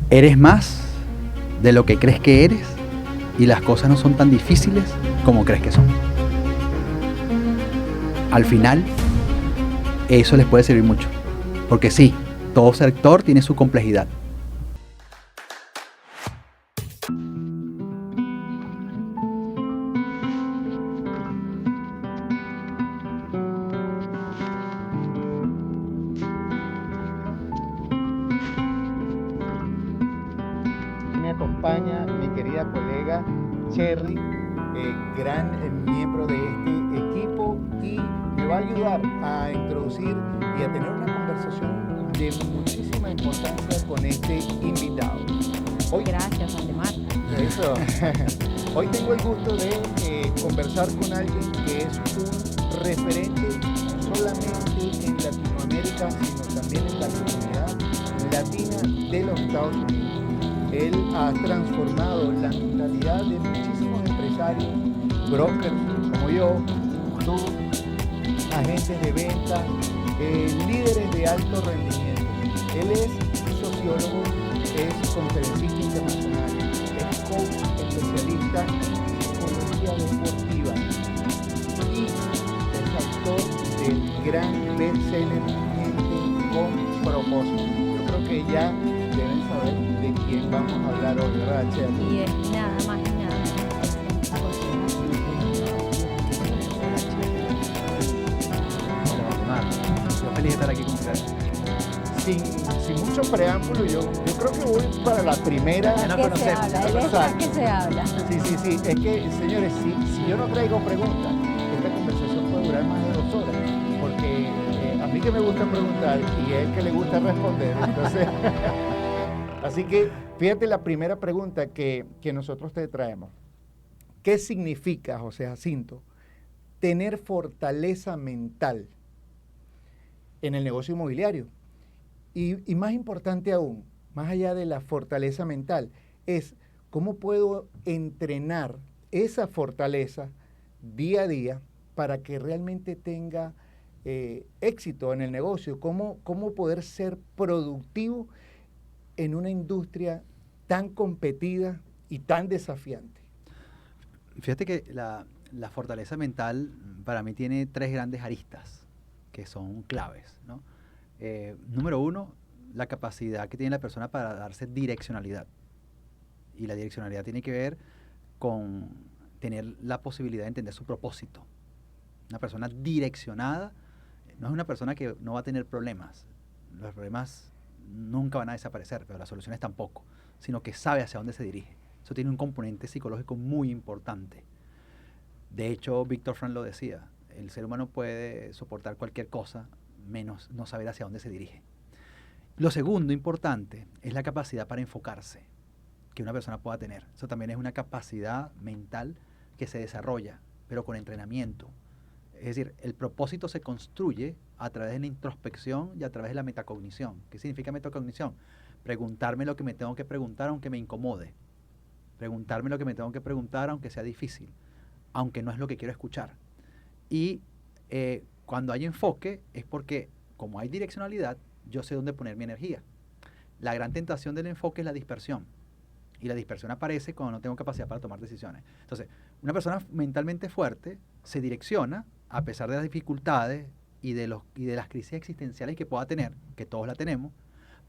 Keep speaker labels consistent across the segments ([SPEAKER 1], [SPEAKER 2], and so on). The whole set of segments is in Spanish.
[SPEAKER 1] Eres más de lo que crees que eres y las cosas no son tan difíciles como crees que son. Al final, eso les puede servir mucho. Porque sí, todo sector tiene su complejidad.
[SPEAKER 2] Me acompaña mi querida colega Cherry, gran miembro de este equipo, y me va a ayudar a introducir y a tener una conversación de muchísima importancia con este invitado. Hoy,
[SPEAKER 3] Gracias, Valdemar.
[SPEAKER 2] eso. Hoy tengo el gusto de conversar con alguien que es un referente no solamente en Latinoamérica, sino también en la comunidad latina de los Estados Unidos. Él ha transformado la mentalidad de muchísimos empresarios, brokers como yo, tú, agentes de venta, líderes de alto rendimiento. Él es sociólogo, es conferencista internacional, es coach especialista en psicología deportiva y es autor del gran bestseller Gente con Propósito. Yo creo que ya deben saber de quién vamos a hablar hoy, ¿verdad, Cherry?
[SPEAKER 3] Y es nada más y nada menos.
[SPEAKER 1] Hola, Valdemar. Yo feliz de estar aquí con ustedes.
[SPEAKER 2] Sin mucho preámbulo, yo creo que voy para la primera.
[SPEAKER 1] Ya nos
[SPEAKER 3] ¿Qué se
[SPEAKER 1] conocemos,
[SPEAKER 3] habla?
[SPEAKER 1] ya
[SPEAKER 3] Él
[SPEAKER 1] nos
[SPEAKER 3] es
[SPEAKER 2] conocemos.
[SPEAKER 3] más que se habla.
[SPEAKER 2] Sí. Es que, señores, si yo no traigo preguntas, esta conversación puede durar más de 2 horas. Porque a mí que me gusta preguntar y a él que le gusta responder. Entonces, así que fíjate la primera pregunta que nosotros te traemos. ¿Qué significa, José Jacinto, tener fortaleza mental en el negocio inmobiliario? Y más importante aún, más allá de la fortaleza mental, es cómo puedo entrenar esa fortaleza día a día para que realmente tenga éxito en el negocio, cómo poder ser productivo en una industria tan competida y tan desafiante.
[SPEAKER 1] Fíjate que la fortaleza mental para mí tiene 3 grandes aristas que son claves, ¿no? Número 1, la capacidad que tiene la persona para darse direccionalidad. Y la direccionalidad tiene que ver con tener la posibilidad de entender su propósito. Una persona direccionada no es una persona que no va a tener problemas. Los problemas nunca van a desaparecer, pero las soluciones tampoco, sino que sabe hacia dónde se dirige. Eso tiene un componente psicológico muy importante. De hecho, Víctor Frank lo decía, el ser humano puede soportar cualquier cosa menos no saber hacia dónde se dirige. Lo segundo importante es la capacidad para enfocarse que una persona pueda tener. Eso también es una capacidad mental que se desarrolla, pero con entrenamiento. Es decir, el propósito se construye a través de la introspección y a través de la metacognición. ¿Qué significa metacognición? Preguntarme lo que me tengo que preguntar aunque me incomode. Preguntarme lo que me tengo que preguntar aunque sea difícil, aunque no es lo que quiero escuchar. Y cuando hay enfoque es porque, como hay direccionalidad, yo sé dónde poner mi energía. La gran tentación del enfoque es la dispersión. Y la dispersión aparece cuando no tengo capacidad para tomar decisiones. Entonces, una persona mentalmente fuerte se direcciona a pesar de las dificultades y de las crisis existenciales que pueda tener, que todos la tenemos,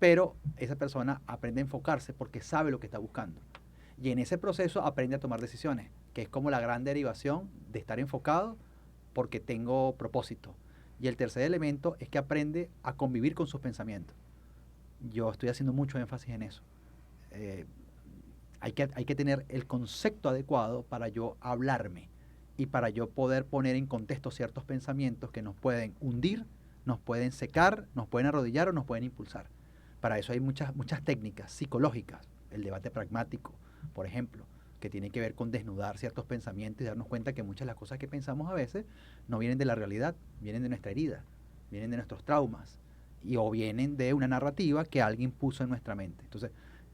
[SPEAKER 1] pero esa persona aprende a enfocarse porque sabe lo que está buscando. Y en ese proceso aprende a tomar decisiones, que es como la gran derivación de estar enfocado porque tengo propósito. Y el tercer elemento es que aprende a convivir con sus pensamientos. Yo estoy haciendo mucho énfasis en eso. Hay que tener el concepto adecuado para yo hablarme y para yo poder poner en contexto ciertos pensamientos que nos pueden hundir, nos pueden secar, nos pueden arrodillar o nos pueden impulsar. Para eso hay muchas técnicas psicológicas. El debate pragmático, por ejemplo, que tiene que ver con desnudar ciertos pensamientos y darnos cuenta que muchas de las cosas que pensamos a veces no vienen de la realidad, vienen de nuestra herida, vienen de nuestros traumas o vienen de una narrativa que alguien puso en nuestra mente. Entonces,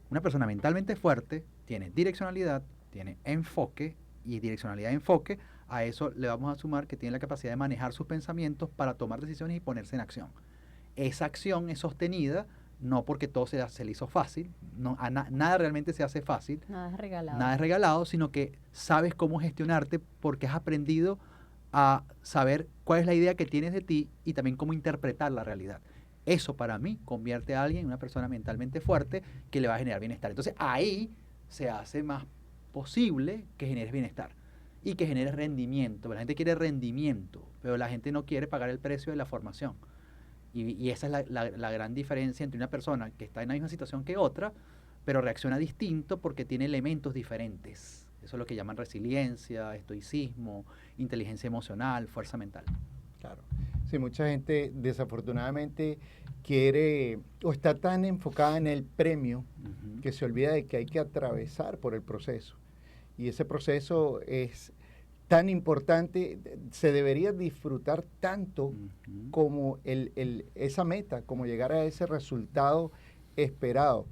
[SPEAKER 1] una persona mentalmente fuerte tiene direccionalidad, tiene enfoque, y direccionalidad y enfoque, a eso le vamos a sumar que tiene la capacidad de manejar sus pensamientos para tomar decisiones y ponerse en acción. Esa acción es sostenida no porque todo se le hizo fácil, no, nada realmente se hace fácil,
[SPEAKER 3] Nada es regalado.
[SPEAKER 1] nada es regalado, sino que sabes cómo gestionarte porque has aprendido a saber cuál es la idea que tienes de ti y también cómo interpretar la realidad. Eso para mí convierte a alguien en una persona mentalmente fuerte que le va a generar bienestar. Entonces ahí se hace más posible que generes bienestar y que generes rendimiento. La gente quiere rendimiento, pero la gente no quiere pagar el precio de la formación. Y esa es la gran diferencia entre una persona que está en la misma situación que otra, pero reacciona distinto porque tiene elementos diferentes. Eso es lo que llaman resiliencia, estoicismo, inteligencia emocional, fuerza mental.
[SPEAKER 2] Claro. Sí, mucha gente desafortunadamente quiere o está tan enfocada en el premio que se olvida de que hay que atravesar por el proceso. Y ese proceso es tan importante, se debería disfrutar tanto como esa meta, como llegar a ese resultado esperado.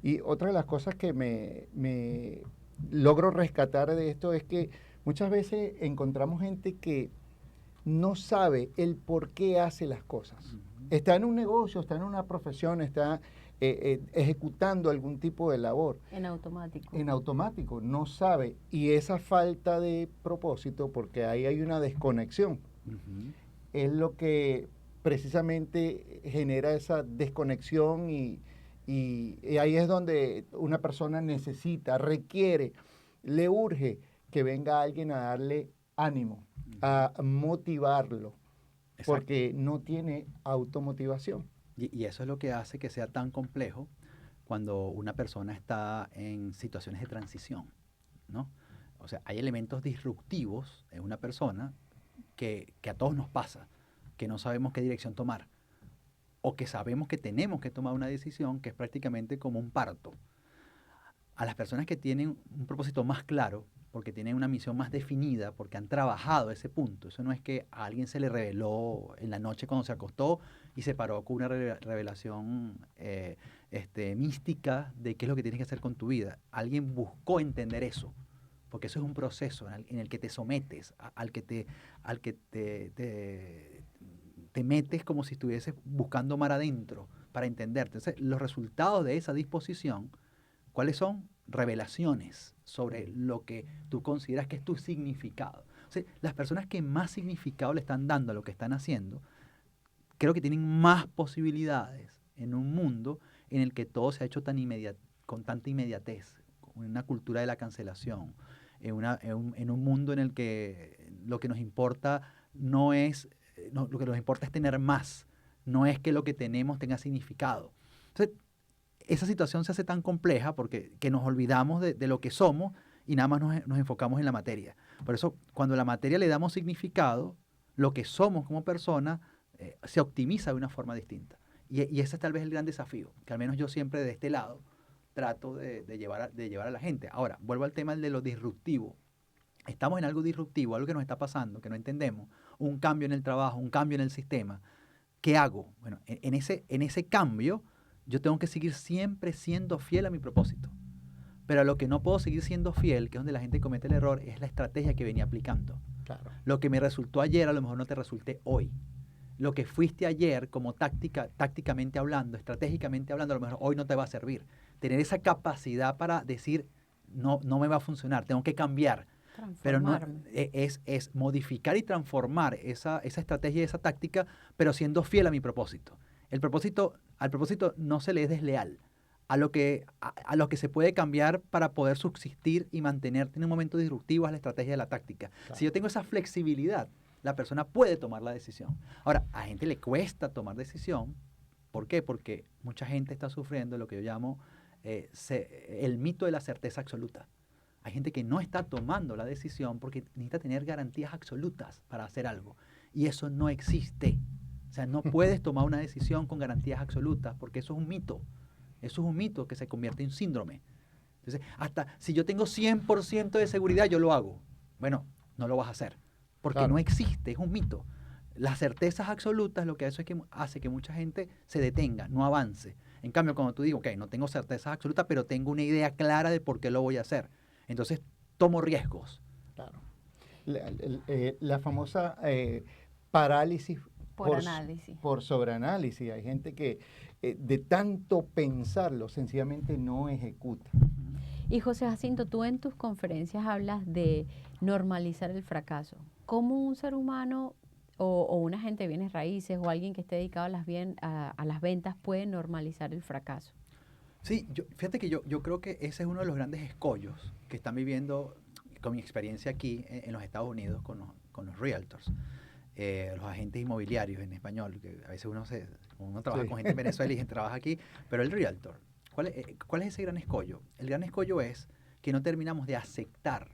[SPEAKER 2] Y otra de las cosas que me logro rescatar de esto es que muchas veces encontramos gente que no sabe el por qué hace las cosas. Está en un negocio, está en una profesión, está ejecutando algún tipo de labor.
[SPEAKER 3] En automático.
[SPEAKER 2] En automático, no sabe. Y esa falta de propósito, porque ahí hay una desconexión, es lo que precisamente genera esa desconexión y ahí es donde una persona necesita, requiere, le urge que venga alguien a darle ánimo, a motivarlo, porque no tiene automotivación.
[SPEAKER 1] Y eso es lo que hace que sea tan complejo cuando una persona está en situaciones de transición, ¿no? O sea, hay elementos disruptivos en una persona que a todos nos pasa, que no sabemos qué dirección tomar, o que sabemos que tenemos que tomar una decisión que es prácticamente como un parto. A las personas que tienen un propósito más claro, porque tienen una misión más definida, porque han trabajado ese punto. Eso no es que a alguien se le reveló en la noche cuando se acostó y se paró con una revelación mística de qué es lo que tienes que hacer con tu vida. Alguien buscó entender eso, porque eso es un proceso en el que te sometes, al que te metes como si estuvieses buscando mar adentro para entenderte. Entonces, los resultados de esa disposición, ¿cuáles son? Revelaciones sobre lo que tú consideras que es tu significado. O sea, las personas que más significado le están dando a lo que están haciendo, creo que tienen más posibilidades en un mundo en el que todo se ha hecho con tanta inmediatez, con una cultura de la cancelación, en un mundo en el que lo que nos importa lo que nos importa es tener más, no es que lo que tenemos tenga significado. Entonces, esa situación se hace tan compleja porque que nos olvidamos de lo que somos y nada más nos enfocamos en la materia. Por eso, cuando a la materia le damos significado, lo que somos como persona se optimiza de una forma distinta. Y ese es tal vez el gran desafío, que al menos yo siempre de este lado trato de llevar a la gente. Ahora, vuelvo al tema de lo disruptivo. Estamos en algo disruptivo, algo que nos está pasando, que no entendemos, un cambio en el trabajo, un cambio en el sistema. ¿Qué hago? Bueno, en ese cambio, yo tengo que seguir siempre siendo fiel a mi propósito. Pero a lo que no puedo seguir siendo fiel, que es donde la gente comete el error, es la estrategia que venía aplicando.
[SPEAKER 2] Claro.
[SPEAKER 1] Lo que me resultó ayer, a lo mejor no te resulte hoy. Lo que fuiste ayer como tácticamente hablando, estratégicamente hablando, a lo mejor hoy no te va a servir. Tener esa capacidad para decir, no me va a funcionar, tengo que cambiar. Pero no, es modificar y transformar esa estrategia y esa táctica, pero siendo fiel a mi propósito. Al propósito no se le es desleal a lo que se puede cambiar para poder subsistir y mantenerte en un momento disruptivo es la estrategia de la táctica. Claro. Si yo tengo esa flexibilidad, la persona puede tomar la decisión. Ahora, a gente le cuesta tomar decisión. ¿Por qué? Porque mucha gente está sufriendo lo que yo llamo el mito de la certeza absoluta. Hay gente que no está tomando la decisión porque necesita tener garantías absolutas para hacer algo. Y eso no existe. O sea, no puedes tomar una decisión con garantías absolutas porque eso es un mito. Eso es un mito que se convierte en síndrome. Entonces, hasta si yo tengo 100% de seguridad, yo lo hago. Bueno, no lo vas a hacer porque claro, no existe, es un mito. Las certezas absolutas lo que hace que mucha gente se detenga, no avance. En cambio, cuando tú digo, ok, no tengo certezas absolutas, pero tengo una idea clara de por qué lo voy a hacer. Entonces, tomo riesgos.
[SPEAKER 2] Claro. La famosa parálisis
[SPEAKER 3] por análisis.
[SPEAKER 2] Por sobreanálisis. Hay gente de tanto pensarlo, sencillamente no ejecuta.
[SPEAKER 3] Y José Jacinto, tú en tus conferencias hablas de normalizar el fracaso. ¿Cómo un ser humano o un agente de bienes raíces o alguien que esté dedicado a las ventas puede normalizar el fracaso?
[SPEAKER 1] Sí, fíjate que yo creo que ese es uno de los grandes escollos que están viviendo con mi experiencia aquí en los Estados Unidos con los realtors, los agentes inmobiliarios en español, que a veces uno trabaja
[SPEAKER 2] Sí.
[SPEAKER 1] con gente en Venezuela y gente trabaja aquí, pero el realtor, ¿cuál es ese gran escollo? El gran escollo es que no terminamos de aceptar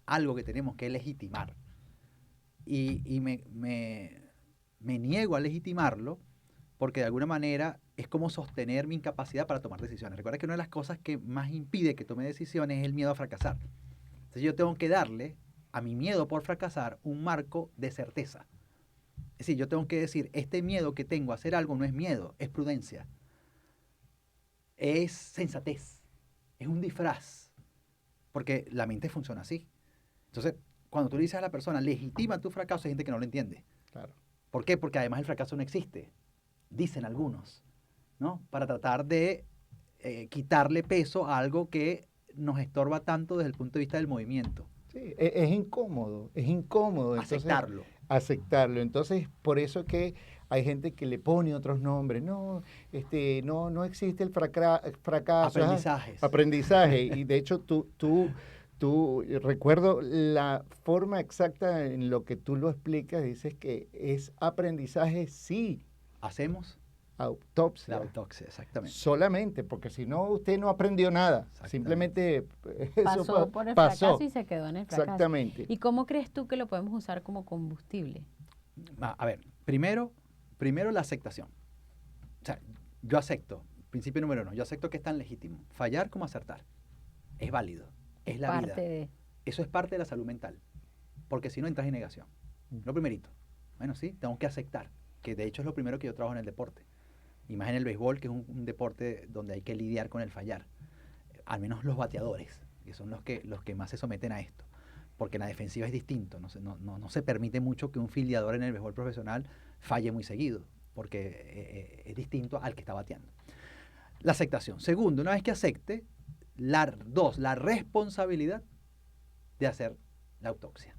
[SPEAKER 1] algo que tenemos que legitimar. Y me niego a legitimarlo porque de alguna manera es como sostener mi incapacidad para tomar decisiones. Recuerda que una de las cosas que más impide que tome decisiones es el miedo a fracasar. Entonces yo tengo que darle a mi miedo por fracasar un marco de certeza. Es decir, yo tengo que decir, este miedo que tengo a hacer algo no es miedo, es prudencia. Es sensatez, es un disfraz, porque la mente funciona así. Entonces, cuando tú le dices a la persona, legitima tu fracaso, hay gente que no lo entiende.
[SPEAKER 2] Claro.
[SPEAKER 1] ¿Por qué? Porque además el fracaso no existe, dicen algunos, ¿no? Para tratar de quitarle peso a algo que nos estorba tanto desde el punto de vista del movimiento.
[SPEAKER 2] Sí, es incómodo, es incómodo. Entonces,
[SPEAKER 1] Aceptarlo.
[SPEAKER 2] aceptarlo. Entonces, por eso que hay gente que le pone otros nombres. No, no existe el fracaso.
[SPEAKER 1] Aprendizajes.
[SPEAKER 2] Aprendizaje. Y de hecho, recuerdo la forma exacta en lo que tú lo explicas, dices que es aprendizaje, sí,
[SPEAKER 1] Hacemos
[SPEAKER 2] autopsia.
[SPEAKER 1] la autopsia, exactamente.
[SPEAKER 2] Solamente, porque si no, usted no aprendió nada.
[SPEAKER 1] Exactamente.
[SPEAKER 2] Simplemente
[SPEAKER 3] Pasó por el
[SPEAKER 2] pasó.
[SPEAKER 3] fracaso y se quedó en el fracaso.
[SPEAKER 2] Exactamente.
[SPEAKER 3] ¿Y cómo crees tú que lo podemos usar como combustible?
[SPEAKER 1] A ver, primero la aceptación. O sea, yo acepto, principio número 1, yo acepto que es tan legítimo. Fallar como acertar. Es válido. Es la vida. Eso es parte de la salud mental. Porque si no, entras en negación. Lo primerito. Bueno, sí, tengo que aceptar. Que de hecho es lo primero que yo trabajo en el deporte. Y más en el béisbol, que es un deporte donde hay que lidiar con el fallar. Al menos los bateadores, que son los que más se someten a esto. Porque en la defensiva es distinto. No se permite mucho que un fildeador en el béisbol profesional falle muy seguido. Porque es distinto al que está bateando. La aceptación. Segundo, una vez que acepte, la responsabilidad de hacer la autopsia.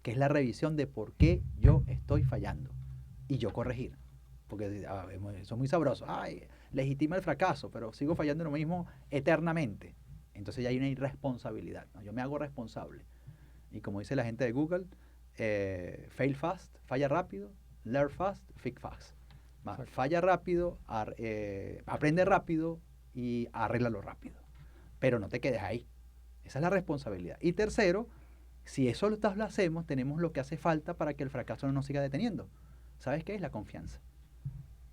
[SPEAKER 1] Que es la revisión de por qué yo estoy fallando. Y yo corregir. Porque eso es muy sabroso. Ay, legitima el fracaso, pero sigo fallando en lo mismo eternamente. Entonces ya hay una irresponsabilidad, ¿no? Yo me hago responsable. Y como dice la gente de Google, fail fast, falla rápido, learn fast, fix fast. Falla rápido, aprende rápido y arréglalo rápido. Pero no te quedes ahí. Esa es la responsabilidad. Y tercero, si eso lo hacemos, tenemos lo que hace falta para que el fracaso no nos siga deteniendo. ¿Sabes qué es? La confianza.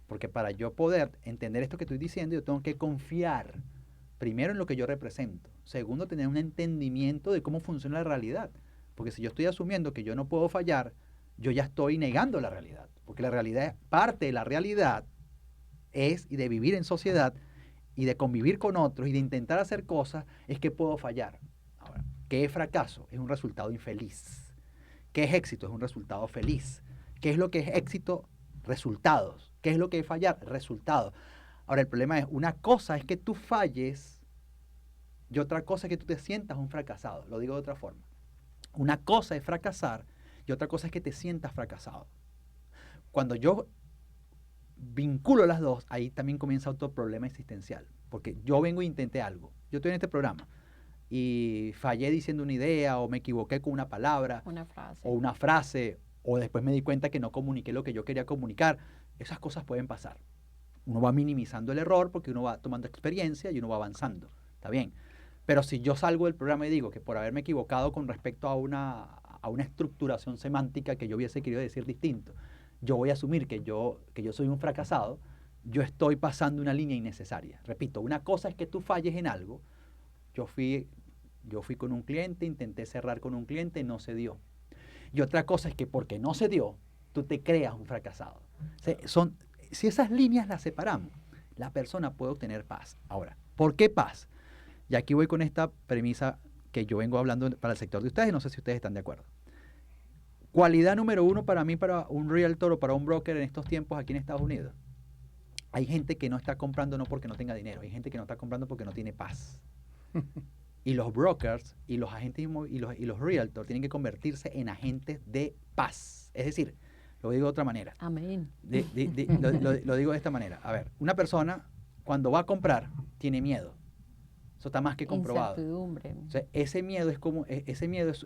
[SPEAKER 1] Porque para yo poder entender esto que estoy diciendo, yo tengo que confiar primero en lo que yo represento. Segundo, tener un entendimiento de cómo funciona la realidad. Porque si yo estoy asumiendo que yo no puedo fallar, yo ya estoy negando la realidad. Porque la realidad, parte de la realidad es, y de vivir en sociedad, y de convivir con otros, y de intentar hacer cosas, es que puedo fallar. Ahora, ¿qué es fracaso? Es un resultado infeliz. ¿Qué es éxito? Es un resultado feliz. ¿Qué es lo que es éxito? Resultados. ¿Qué es lo que es fallar? Resultados. Ahora, el problema es, una cosa es que tú falles y otra cosa es que tú te sientas un fracasado. Lo digo de otra forma. Una cosa es fracasar y otra cosa es que te sientas fracasado. Cuando yo vinculo las dos, ahí también comienza otro problema existencial. Porque yo vengo e intenté algo. Yo estoy en este programa y fallé diciendo una idea o me equivoqué con una palabra o una frase o después me di cuenta que no comuniqué lo que yo quería comunicar. Esas cosas pueden pasar. Uno va minimizando el error porque uno va tomando experiencia y uno va avanzando. ¿Está bien? Pero si yo salgo del programa y digo que por haberme equivocado con respecto a una estructuración semántica que yo hubiese querido decir distinto, yo voy a asumir que yo soy un fracasado, yo estoy pasando una línea innecesaria. Repito, una cosa es que tú falles en algo. Yo fui con un cliente, intenté cerrar con un cliente, no se dio. Y otra cosa es que porque no se dio, tú te creas un fracasado. O sea, si esas líneas las separamos, la persona puede obtener paz. Ahora, ¿por qué paz? Y aquí voy con esta premisa que yo vengo hablando para el sector de ustedes, no sé si ustedes están de acuerdo. Cualidad número 1 para mí, para un realtor o para un broker en estos tiempos aquí en Estados Unidos. hay gente que no está comprando no porque no tenga dinero, hay gente que no está comprando porque no tiene paz. Y los brokers y los agentes y los realtors tienen que convertirse en agentes de paz. Es decir, lo digo de otra manera.
[SPEAKER 3] Amén.
[SPEAKER 1] Lo digo de esta manera. A ver, una persona cuando va a comprar tiene miedo. Eso está más que comprobado.
[SPEAKER 3] Incertidumbre.
[SPEAKER 1] O sea, ese miedo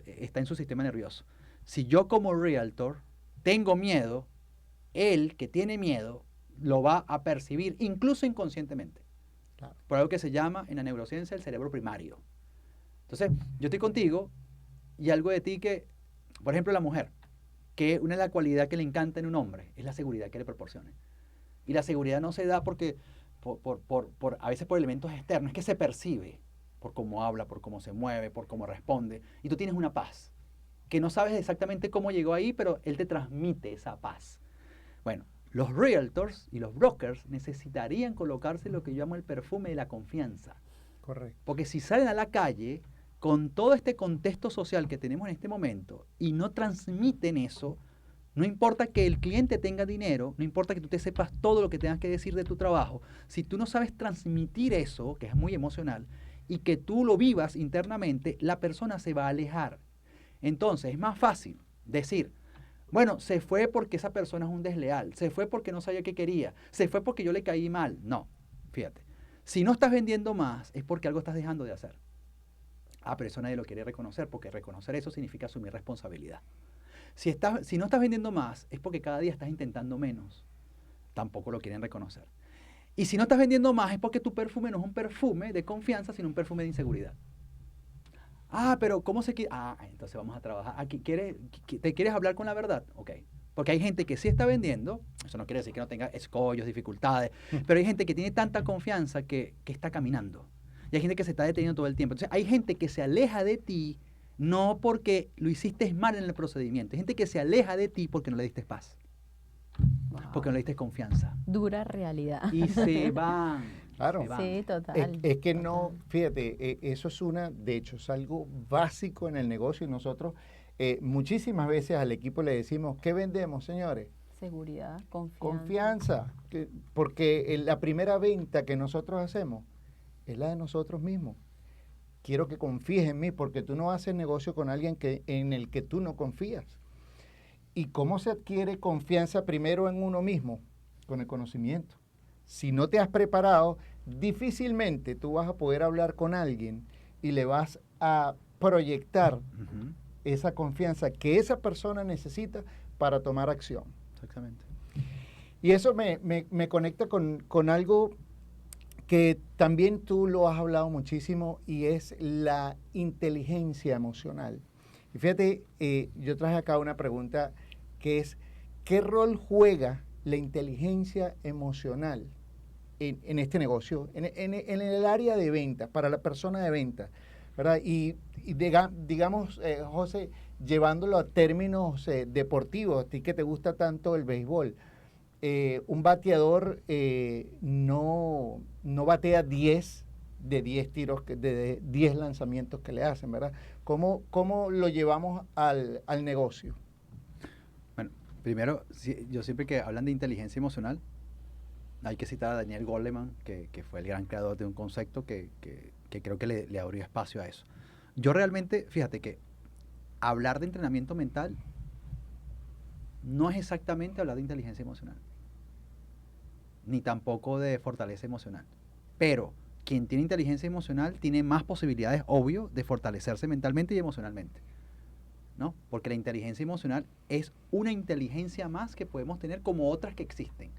[SPEAKER 1] está en su sistema nervioso. Si yo como realtor tengo miedo, él que tiene miedo lo va a percibir incluso inconscientemente.
[SPEAKER 2] Claro.
[SPEAKER 1] Por algo que se llama en la neurociencia el cerebro primario. Entonces, yo estoy contigo y algo de ti que, por ejemplo, la mujer, que una de las cualidades que le encanta en un hombre es la seguridad que le proporcione. Y la seguridad no se da porque, a veces por elementos externos, es que se percibe por cómo habla, por cómo se mueve, por cómo responde. Y tú tienes una paz, que no sabes exactamente cómo llegó ahí, pero él te transmite esa paz. Bueno, los realtors y los brokers necesitarían colocarse lo que yo llamo el perfume de la confianza.
[SPEAKER 2] Correcto.
[SPEAKER 1] Porque si salen a la calle con todo este contexto social que tenemos en este momento y no transmiten eso, no importa que el cliente tenga dinero, no importa que tú te sepas todo lo que tengas que decir de tu trabajo, si tú no sabes transmitir eso, que es muy emocional, y que tú lo vivas internamente, la persona se va a alejar. Entonces es más fácil decir, bueno, se fue porque esa persona es un desleal, se fue porque no sabía qué quería, se fue porque yo le caí mal. No, fíjate. Si no estás vendiendo más, es porque algo estás dejando de hacer. Pero eso nadie lo quiere reconocer, porque reconocer eso significa asumir responsabilidad. Si no estás vendiendo más, es porque cada día estás intentando menos. Tampoco lo quieren reconocer. Y si no estás vendiendo más, es porque tu perfume no es un perfume de confianza, sino un perfume de inseguridad. Pero ¿cómo se quiere? Entonces vamos a trabajar. Aquí, ¿te quieres hablar con la verdad? Ok. Porque hay gente que sí está vendiendo, eso no quiere decir que no tenga escollos, dificultades, pero hay gente que tiene tanta confianza que está caminando. Y hay gente que se está deteniendo todo el tiempo. Entonces hay gente que se aleja de ti no porque lo hiciste mal en el procedimiento. Hay gente que se aleja de ti porque no le diste paz.
[SPEAKER 3] Wow.
[SPEAKER 1] Porque no le diste confianza.
[SPEAKER 3] Dura realidad.
[SPEAKER 1] Y se van.
[SPEAKER 2] Claro.
[SPEAKER 1] Se van.
[SPEAKER 3] Sí, total.
[SPEAKER 2] Es que no, fíjate, eso de hecho, es algo básico en el negocio y nosotros muchísimas veces al equipo le decimos, ¿qué vendemos, señores?
[SPEAKER 3] Seguridad, confianza.
[SPEAKER 2] Confianza, porque la primera venta que nosotros hacemos es la de nosotros mismos. Quiero que confíes en mí porque tú no haces negocio con alguien en el que tú no confías. ¿Y cómo se adquiere confianza primero en uno mismo? Con el conocimiento. Si no te has preparado, difícilmente tú vas a poder hablar con alguien y le vas a proyectar esa confianza que esa persona necesita para tomar acción.
[SPEAKER 1] Exactamente.
[SPEAKER 2] Y eso me conecta con algo que también tú lo has hablado muchísimo y es la inteligencia emocional. Y fíjate, yo traje acá una pregunta que es, ¿qué rol juega la inteligencia emocional en este negocio, en el área de ventas, para la persona de ventas, ¿verdad? Y digamos, José, llevándolo a términos deportivos, a ti que te gusta tanto el béisbol, un bateador no batea 10 de 10 tiros, de 10 lanzamientos que le hacen, ¿verdad? ¿Cómo lo llevamos al negocio?
[SPEAKER 1] Bueno, primero, yo siempre que hablan de inteligencia emocional, hay que citar a Daniel Goleman, que fue el gran creador de un concepto que creo que le abrió espacio a eso. Yo realmente, fíjate que hablar de entrenamiento mental no es exactamente hablar de inteligencia emocional, ni tampoco de fortaleza emocional. Pero quien tiene inteligencia emocional tiene más posibilidades, obvio, de fortalecerse mentalmente y emocionalmente, ¿no? Porque la inteligencia emocional es una inteligencia más que podemos tener como otras que existen.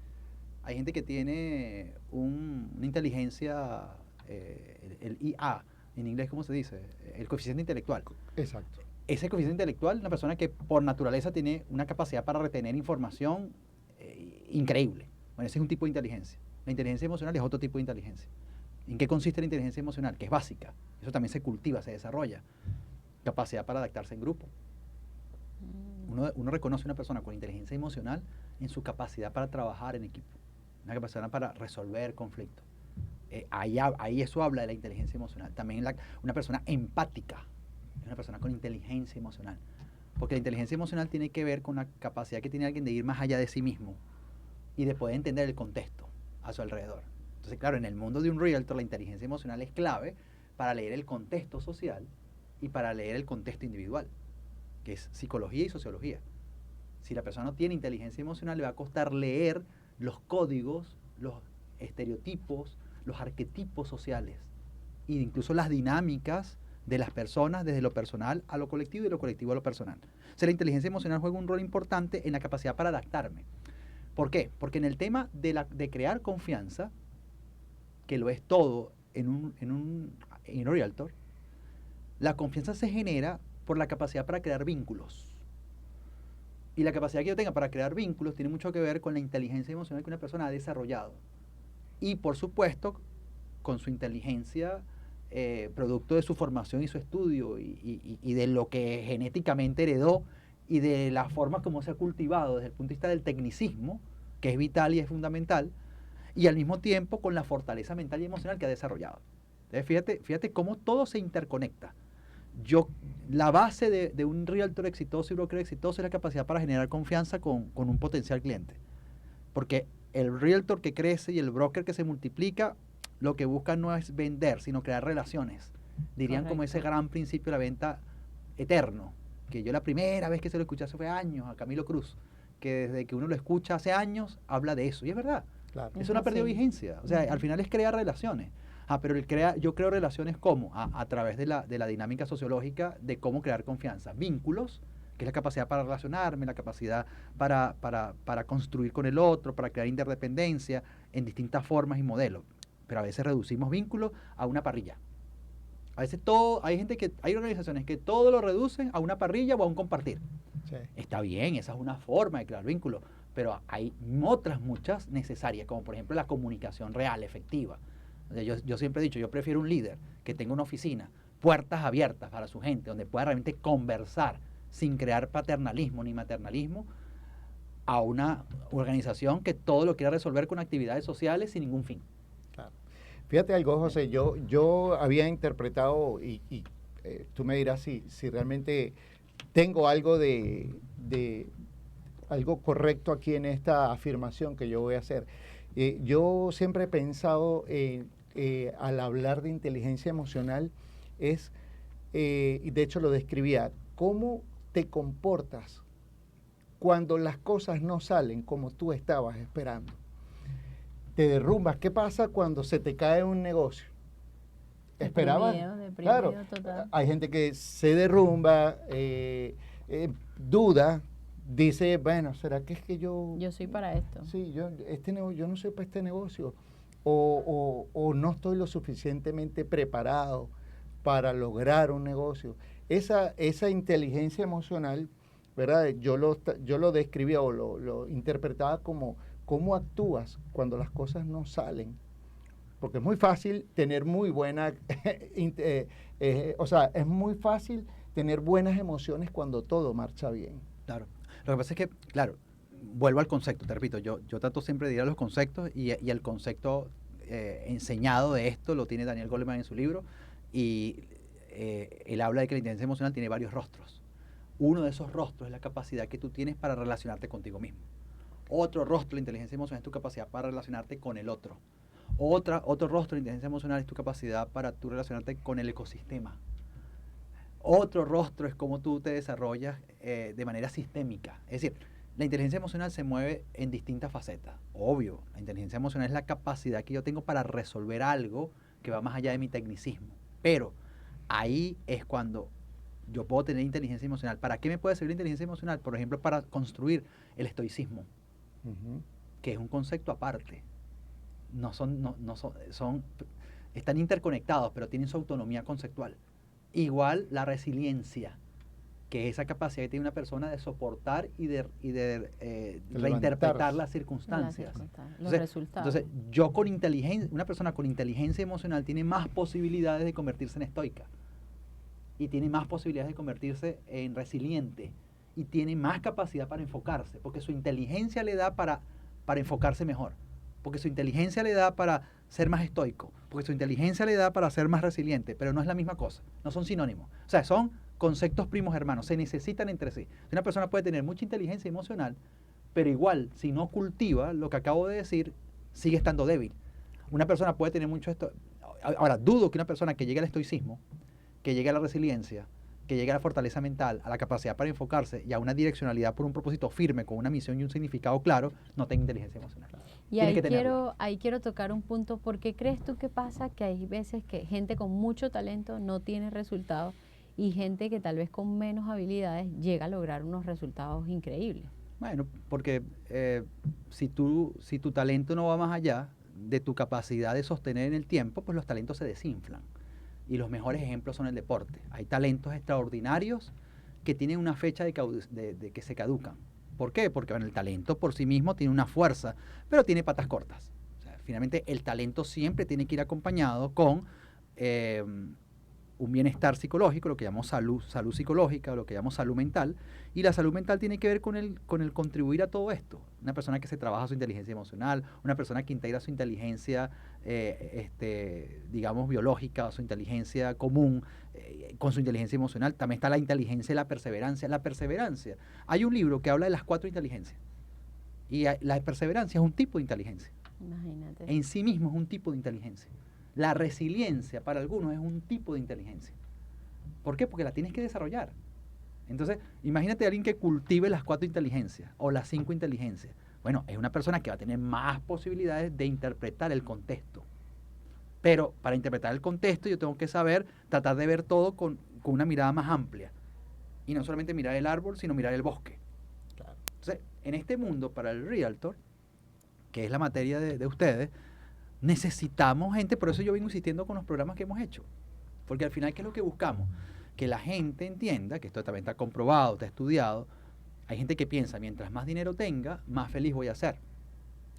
[SPEAKER 1] Hay gente que tiene una inteligencia, el IA, en inglés, ¿cómo se dice? El coeficiente intelectual.
[SPEAKER 2] Exacto.
[SPEAKER 1] Ese coeficiente intelectual es una persona que por naturaleza tiene una capacidad para retener información increíble. Bueno, ese es un tipo de inteligencia. La inteligencia emocional es otro tipo de inteligencia. ¿En qué consiste la inteligencia emocional? Que es básica. Eso también se cultiva, se desarrolla. Capacidad para adaptarse en grupo. Uno reconoce a una persona con inteligencia emocional en su capacidad para trabajar en equipo. Una capacidad para resolver conflictos. Ahí eso habla de la inteligencia emocional. También una persona empática es una persona con inteligencia emocional. Porque la inteligencia emocional tiene que ver con la capacidad que tiene alguien de ir más allá de sí mismo y de poder entender el contexto. a su alrededor. Entonces, claro, en el mundo de un realtor la inteligencia emocional es clave para leer el contexto social y para leer el contexto individual, que es psicología y sociología. Si la persona no tiene inteligencia emocional, le va a costar leer los códigos, los estereotipos, los arquetipos sociales e incluso las dinámicas de las personas desde lo personal a lo colectivo y de lo colectivo a lo personal. O sea, la inteligencia emocional juega un rol importante en la capacidad para adaptarme. ¿Por qué? Porque en el tema de crear confianza, que lo es todo en un realtor, la confianza se genera por la capacidad para crear vínculos. Y la capacidad que yo tenga para crear vínculos tiene mucho que ver con la inteligencia emocional que una persona ha desarrollado. Y por supuesto, con su inteligencia, producto de su formación y su estudio y de lo que genéticamente heredó y de la forma como se ha cultivado desde el punto de vista del tecnicismo, que es vital y es fundamental, y al mismo tiempo con la fortaleza mental y emocional que ha desarrollado. Entonces, fíjate cómo todo se interconecta. La base de un realtor exitoso y broker exitoso es la capacidad para generar confianza con un potencial cliente. Porque el realtor que crece y el broker que se multiplica, lo que busca no es vender, sino crear relaciones. Dirían como ese gran principio de la venta eterno, que yo la primera vez que se lo escuché hace fue años a Camilo Cruz, que desde que uno lo escucha hace años, habla de eso. Y es verdad.
[SPEAKER 2] Claro.
[SPEAKER 1] Eso no ha perdido vigencia. O sea, al final es crear relaciones. Pero yo creo relaciones ¿cómo? A través de la dinámica sociológica de cómo crear confianza. Vínculos, que es la capacidad para relacionarme, la capacidad para construir con el otro, para crear interdependencia en distintas formas y modelos. Pero a veces reducimos vínculos a una parrilla. A veces hay organizaciones que todo lo reducen a una parrilla o a un compartir. Sí. Está bien, esa es una forma de crear vínculos, pero hay otras muchas necesarias, como por ejemplo la comunicación real, efectiva. O sea, yo siempre he dicho, yo prefiero un líder que tenga una oficina, puertas abiertas para su gente, donde pueda realmente conversar sin crear paternalismo ni maternalismo, a una organización que todo lo quiera resolver con actividades sociales sin ningún fin.
[SPEAKER 2] Claro. Fíjate algo, José, yo había interpretado, y tú me dirás si realmente tengo algo de algo correcto aquí en esta afirmación que yo voy a hacer. Yo siempre he pensado, al hablar de inteligencia emocional, y de hecho lo describía, cómo te comportas cuando las cosas no salen como tú estabas esperando. Te derrumbas. ¿Qué pasa cuando se te cae un negocio? Esperabas. Claro, total. Hay gente que se derrumba, duda, dice, bueno, ¿será que es que yo
[SPEAKER 3] soy para esto?
[SPEAKER 2] Sí, yo no soy para este negocio. O no estoy lo suficientemente preparado para lograr un negocio. Esa inteligencia emocional, ¿verdad? Yo lo describía o lo interpretaba como cómo actúas cuando las cosas no salen. Porque es muy fácil tener muy buena, es muy fácil tener buenas emociones cuando todo marcha bien.
[SPEAKER 1] Claro. Lo que pasa es que, claro, vuelvo al concepto, te repito, yo trato siempre de ir a los conceptos y el concepto enseñado de esto lo tiene Daniel Goleman en su libro y él habla de que la inteligencia emocional tiene varios rostros. Uno de esos rostros es la capacidad que tú tienes para relacionarte contigo mismo. Otro rostro de la inteligencia emocional es tu capacidad para relacionarte con el otro. Otro rostro de la inteligencia emocional es tu capacidad para tú relacionarte con el ecosistema. Otro rostro es cómo tú te desarrollas de manera sistémica. Es decir, la inteligencia emocional se mueve en distintas facetas. Obvio, la inteligencia emocional es la capacidad que yo tengo para resolver algo que va más allá de mi tecnicismo. Pero ahí es cuando yo puedo tener inteligencia emocional. ¿Para qué me puede servir la inteligencia emocional? Por ejemplo, para construir el estoicismo, que es un concepto aparte. Están interconectados, pero tienen su autonomía conceptual. Igual la resiliencia, que es esa capacidad que tiene una persona de soportar y de reinterpretar las circunstancias.
[SPEAKER 3] Los resultados.
[SPEAKER 1] Entonces, una persona con inteligencia emocional tiene más posibilidades de convertirse en estoica. Y tiene más posibilidades de convertirse en resiliente. Y tiene más capacidad para enfocarse, porque su inteligencia le da para enfocarse mejor. Porque su inteligencia le da para ser más estoico, porque su inteligencia le da para ser más resiliente, pero no es la misma cosa, no son sinónimos. O sea, son conceptos primos hermanos, se necesitan entre sí. Una persona puede tener mucha inteligencia emocional, pero igual, si no cultiva lo que acabo de decir, sigue estando débil. Una persona puede tener mucho esto. Ahora, dudo que una persona que llegue al estoicismo, que llegue a la resiliencia, que llegue a la fortaleza mental, a la capacidad para enfocarse y a una direccionalidad por un propósito firme, con una misión y un significado claro, no tenga inteligencia emocional.
[SPEAKER 3] Y ahí quiero tocar un punto, porque ¿crees tú que pasa que hay veces que gente con mucho talento no tiene resultados y gente que tal vez con menos habilidades llega a lograr unos resultados increíbles?
[SPEAKER 1] Bueno, porque si tu talento no va más allá de tu capacidad de sostener en el tiempo, pues los talentos se desinflan. Y los mejores ejemplos son el deporte. Hay talentos extraordinarios que tienen una fecha de que se caducan. ¿Por qué? Porque bueno, el talento por sí mismo tiene una fuerza, pero tiene patas cortas. O sea, finalmente, el talento siempre tiene que ir acompañado con un bienestar psicológico, lo que llamamos salud psicológica, lo que llamamos salud mental, y la salud mental tiene que ver con el contribuir a todo esto. Una persona que se trabaja su inteligencia emocional, una persona que integra su inteligencia, digamos, biológica, o su inteligencia común, con su inteligencia emocional. También está la inteligencia y la perseverancia. La perseverancia. Hay un libro que habla de las 4 inteligencias, y la perseverancia es un tipo de inteligencia.
[SPEAKER 3] Imagínate.
[SPEAKER 1] En sí mismo es un tipo de inteligencia. La resiliencia para algunos es un tipo de inteligencia. ¿Por qué? Porque la tienes que desarrollar. Entonces, imagínate a alguien que cultive las 4 inteligencias o las 5 inteligencias. Bueno, es una persona que va a tener más posibilidades de interpretar el contexto. Pero para interpretar el contexto yo tengo que saber, tratar de ver todo con una mirada más amplia. Y no solamente mirar el árbol, sino mirar el bosque.
[SPEAKER 2] Claro.
[SPEAKER 1] Entonces, en este mundo, para el Realtor, que es la materia de ustedes, necesitamos gente, por eso yo vengo insistiendo con los programas que hemos hecho. Porque al final, ¿qué es lo que buscamos? Que la gente entienda, que esto también está comprobado, está estudiado. Hay gente que piensa, mientras más dinero tenga, más feliz voy a ser.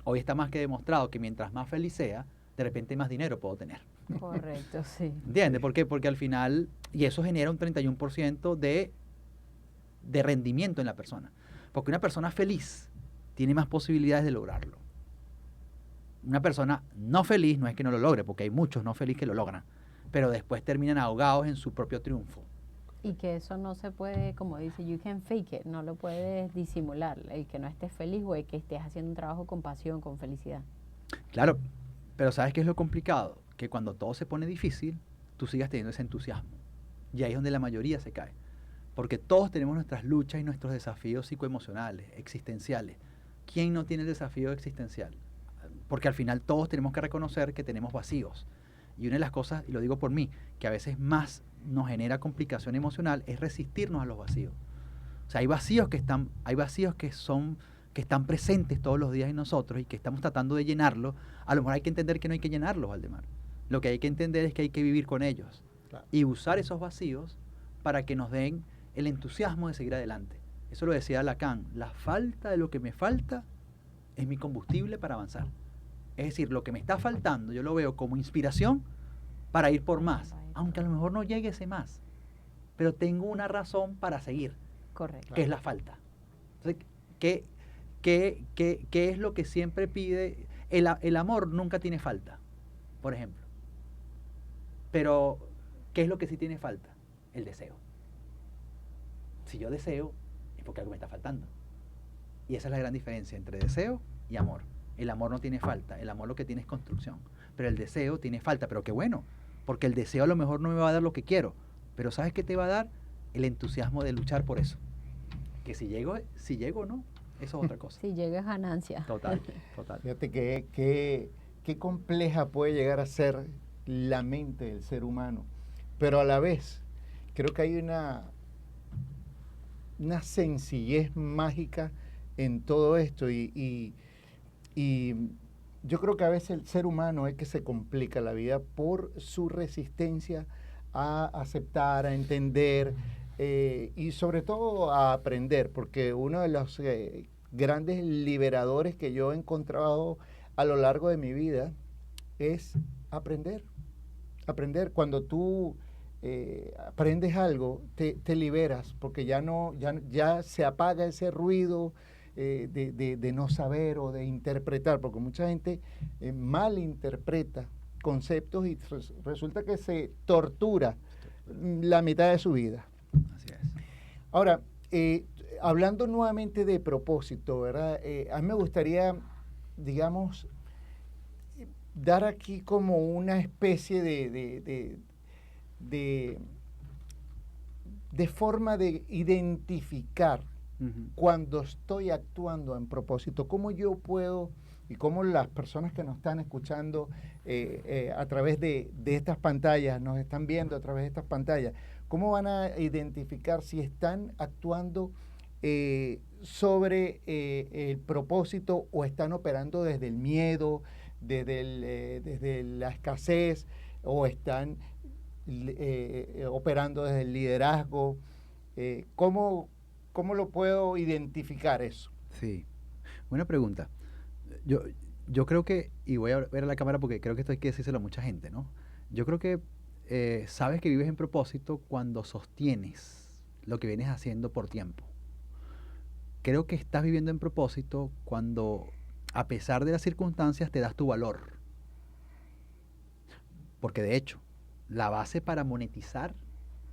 [SPEAKER 1] Hoy está más que demostrado que mientras más feliz sea, de repente más dinero puedo tener.
[SPEAKER 3] Correcto, sí.
[SPEAKER 1] ¿Entiendes? ¿Por qué? Porque al final, y eso genera un 31% de rendimiento en la persona. Porque una persona feliz tiene más posibilidades de lograrlo. Una persona no feliz no es que no lo logre, porque hay muchos no felices que lo logran, pero después terminan ahogados en su propio triunfo.
[SPEAKER 3] Y que eso no se puede, como dice, you can fake it, no lo puedes disimular, el que no estés feliz o el que estés haciendo un trabajo con pasión, con felicidad.
[SPEAKER 1] Claro, pero ¿sabes qué es lo complicado? Que cuando todo se pone difícil, tú sigas teniendo ese entusiasmo. Y ahí es donde la mayoría se cae. Porque todos tenemos nuestras luchas y nuestros desafíos psicoemocionales, existenciales. ¿Quién no tiene el desafío existencial? Porque al final todos tenemos que reconocer que tenemos vacíos. Y una de las cosas, y lo digo por mí, que a veces más nos genera complicación emocional es resistirnos a los vacíos. O sea, hay vacíos que están presentes todos los días en nosotros y que estamos tratando de llenarlos. A lo mejor hay que entender que no hay que llenarlos, Valdemar. Lo que hay que entender es que hay que vivir con ellos. Claro. Y usar esos vacíos para que nos den el entusiasmo de seguir adelante. Eso lo decía Lacan. La falta de lo que me falta es mi combustible para avanzar. Es decir, lo que me está faltando yo lo veo como inspiración para ir por más, aunque a lo mejor no llegue ese más, pero tengo una razón para seguir.
[SPEAKER 3] Correcto.
[SPEAKER 1] Que es la falta. Entonces, ¿qué es lo que siempre pide? El amor nunca tiene falta, por ejemplo. Pero, ¿qué es lo que sí tiene falta? El deseo. Si yo deseo, es porque algo me está faltando. Y esa es la gran diferencia entre deseo y amor. El amor no tiene falta, el amor lo que tiene es construcción. Pero el deseo tiene falta, pero qué bueno, porque el deseo a lo mejor no me va a dar lo que quiero, pero ¿sabes qué te va a dar? El entusiasmo de luchar por eso. Que si llego o no, eso es otra cosa.
[SPEAKER 3] Si llego es ganancia.
[SPEAKER 1] Total.
[SPEAKER 2] Fíjate qué compleja puede llegar a ser la mente del ser humano, pero a la vez creo que hay una sencillez mágica en todo esto y yo creo que a veces el ser humano es que se complica la vida por su resistencia a aceptar, a entender y sobre todo a aprender, porque uno de los grandes liberadores que yo he encontrado a lo largo de mi vida es aprender. Aprender, cuando tú aprendes algo, te liberas, porque ya se apaga ese ruido de no saber o de interpretar, porque mucha gente malinterpreta conceptos y resulta que se tortura la mitad de su vida.
[SPEAKER 1] Así es.
[SPEAKER 2] Ahora, hablando nuevamente de propósito, ¿verdad? A mí me gustaría, digamos, dar aquí como una especie de forma de identificar cuando estoy actuando en propósito, cómo yo puedo y cómo las personas que nos están escuchando a través de estas pantallas, nos están viendo a través de estas pantallas, cómo van a identificar si están actuando sobre el propósito o están operando desde el miedo, desde la escasez, o están operando desde el liderazgo. ¿Cómo lo puedo identificar eso?
[SPEAKER 1] Sí, buena pregunta. Yo creo que, y voy a ver a la cámara porque creo que esto hay que decírselo a mucha gente, ¿no? Yo creo que sabes que vives en propósito cuando sostienes lo que vienes haciendo por tiempo. Creo que estás viviendo en propósito cuando, a pesar de las circunstancias, te das tu valor. Porque de hecho, la base para monetizar,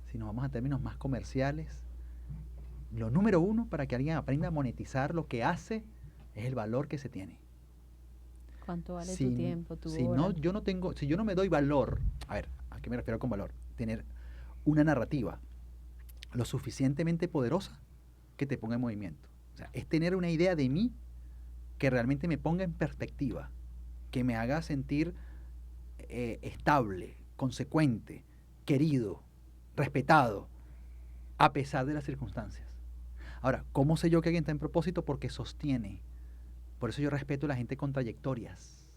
[SPEAKER 1] si nos vamos a términos más comerciales, lo número uno para que alguien aprenda a monetizar lo que hace es el valor que se tiene.
[SPEAKER 3] ¿Cuánto vale tu tiempo, tu
[SPEAKER 1] si
[SPEAKER 3] hora?
[SPEAKER 1] No, si yo no me doy valor, a ver, ¿a qué me refiero con valor? Tener una narrativa lo suficientemente poderosa que te ponga en movimiento. O sea, es tener una idea de mí que realmente me ponga en perspectiva, que me haga sentir estable, consecuente, querido, respetado, a pesar de las circunstancias. Ahora, ¿cómo sé yo que alguien está en propósito? Porque sostiene. Por eso yo respeto a la gente con trayectorias,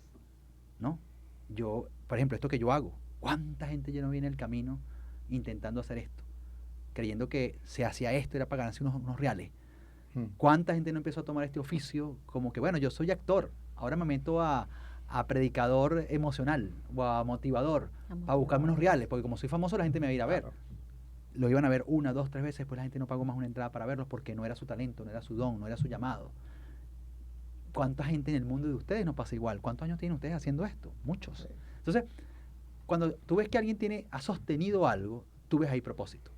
[SPEAKER 1] ¿no? Yo, por ejemplo, esto que yo hago, ¿cuánta gente ya no viene en el camino intentando hacer esto? Creyendo que se hacía esto era para ganarse unos reales. ¿Cuánta gente no empezó a tomar este oficio como que, bueno, yo soy actor, ahora me meto a predicador emocional o a motivador para buscarme unos reales, porque como soy famoso la gente me va a ir a ver. Claro. Lo iban a ver 1, 2, 3 veces, después la gente no pagó más una entrada para verlos porque no era su talento, no era su don, no era su llamado. ¿Cuánta gente en el mundo de ustedes no pasa igual? ¿Cuántos años tienen ustedes haciendo esto? Muchos. Sí. Entonces, cuando tú ves que alguien ha sostenido algo, tú ves ahí propósito.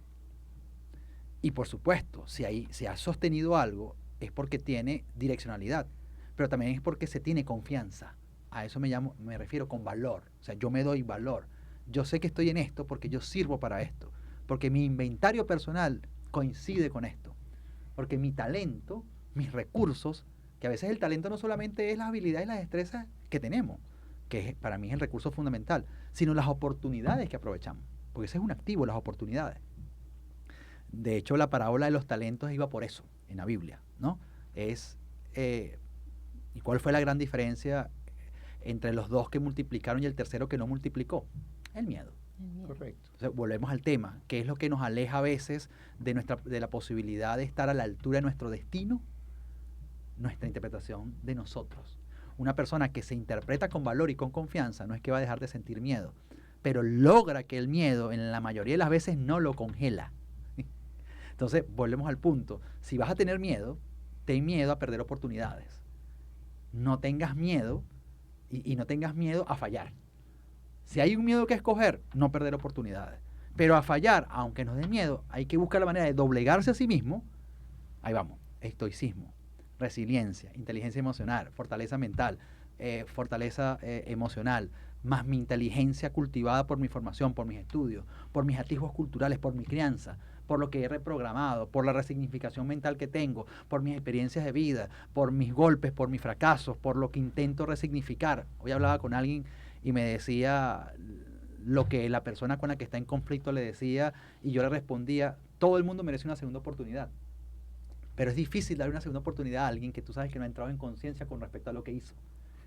[SPEAKER 1] Y por supuesto, si ha sostenido algo, es porque tiene direccionalidad, pero también es porque se tiene confianza. A eso me refiero con valor. O sea, yo me doy valor. Yo sé que estoy en esto porque yo sirvo para esto, porque mi inventario personal coincide con esto, porque mi talento, mis recursos, que a veces el talento no solamente es las habilidades y las destrezas que tenemos, que para mí es el recurso fundamental, sino las oportunidades que aprovechamos, porque ese es un activo, las oportunidades. De hecho, la parábola de los talentos iba por eso, en la Biblia, ¿no? ¿Y cuál fue la gran diferencia entre los 2 que multiplicaron y el tercero que no multiplicó? El miedo.
[SPEAKER 2] Correcto.
[SPEAKER 1] Entonces, volvemos al tema, ¿qué es lo que nos aleja a veces de la posibilidad de estar a la altura de nuestro destino? Nuestra interpretación de nosotros. Una persona que se interpreta con valor y con confianza no es que va a dejar de sentir miedo, pero logra que el miedo en la mayoría de las veces no lo congela. Entonces, volvemos al punto. Si vas a tener miedo, ten miedo a perder oportunidades. No tengas miedo y no tengas miedo a fallar. Si hay un miedo que escoger, no perder oportunidades. Pero a fallar, aunque nos dé miedo, hay que buscar la manera de doblegarse a sí mismo. Ahí vamos, estoicismo, resiliencia, inteligencia emocional, fortaleza mental, fortaleza emocional, más mi inteligencia cultivada por mi formación, por mis estudios, por mis atisbos culturales, por mi crianza, por lo que he reprogramado, por la resignificación mental que tengo, por mis experiencias de vida, por mis golpes, por mis fracasos, por lo que intento resignificar. Hoy hablaba con alguien y me decía lo que la persona con la que está en conflicto le decía, y yo le respondía, todo el mundo merece una segunda oportunidad. Pero es difícil darle una segunda oportunidad a alguien que tú sabes que no ha entrado en conciencia con respecto a lo que hizo.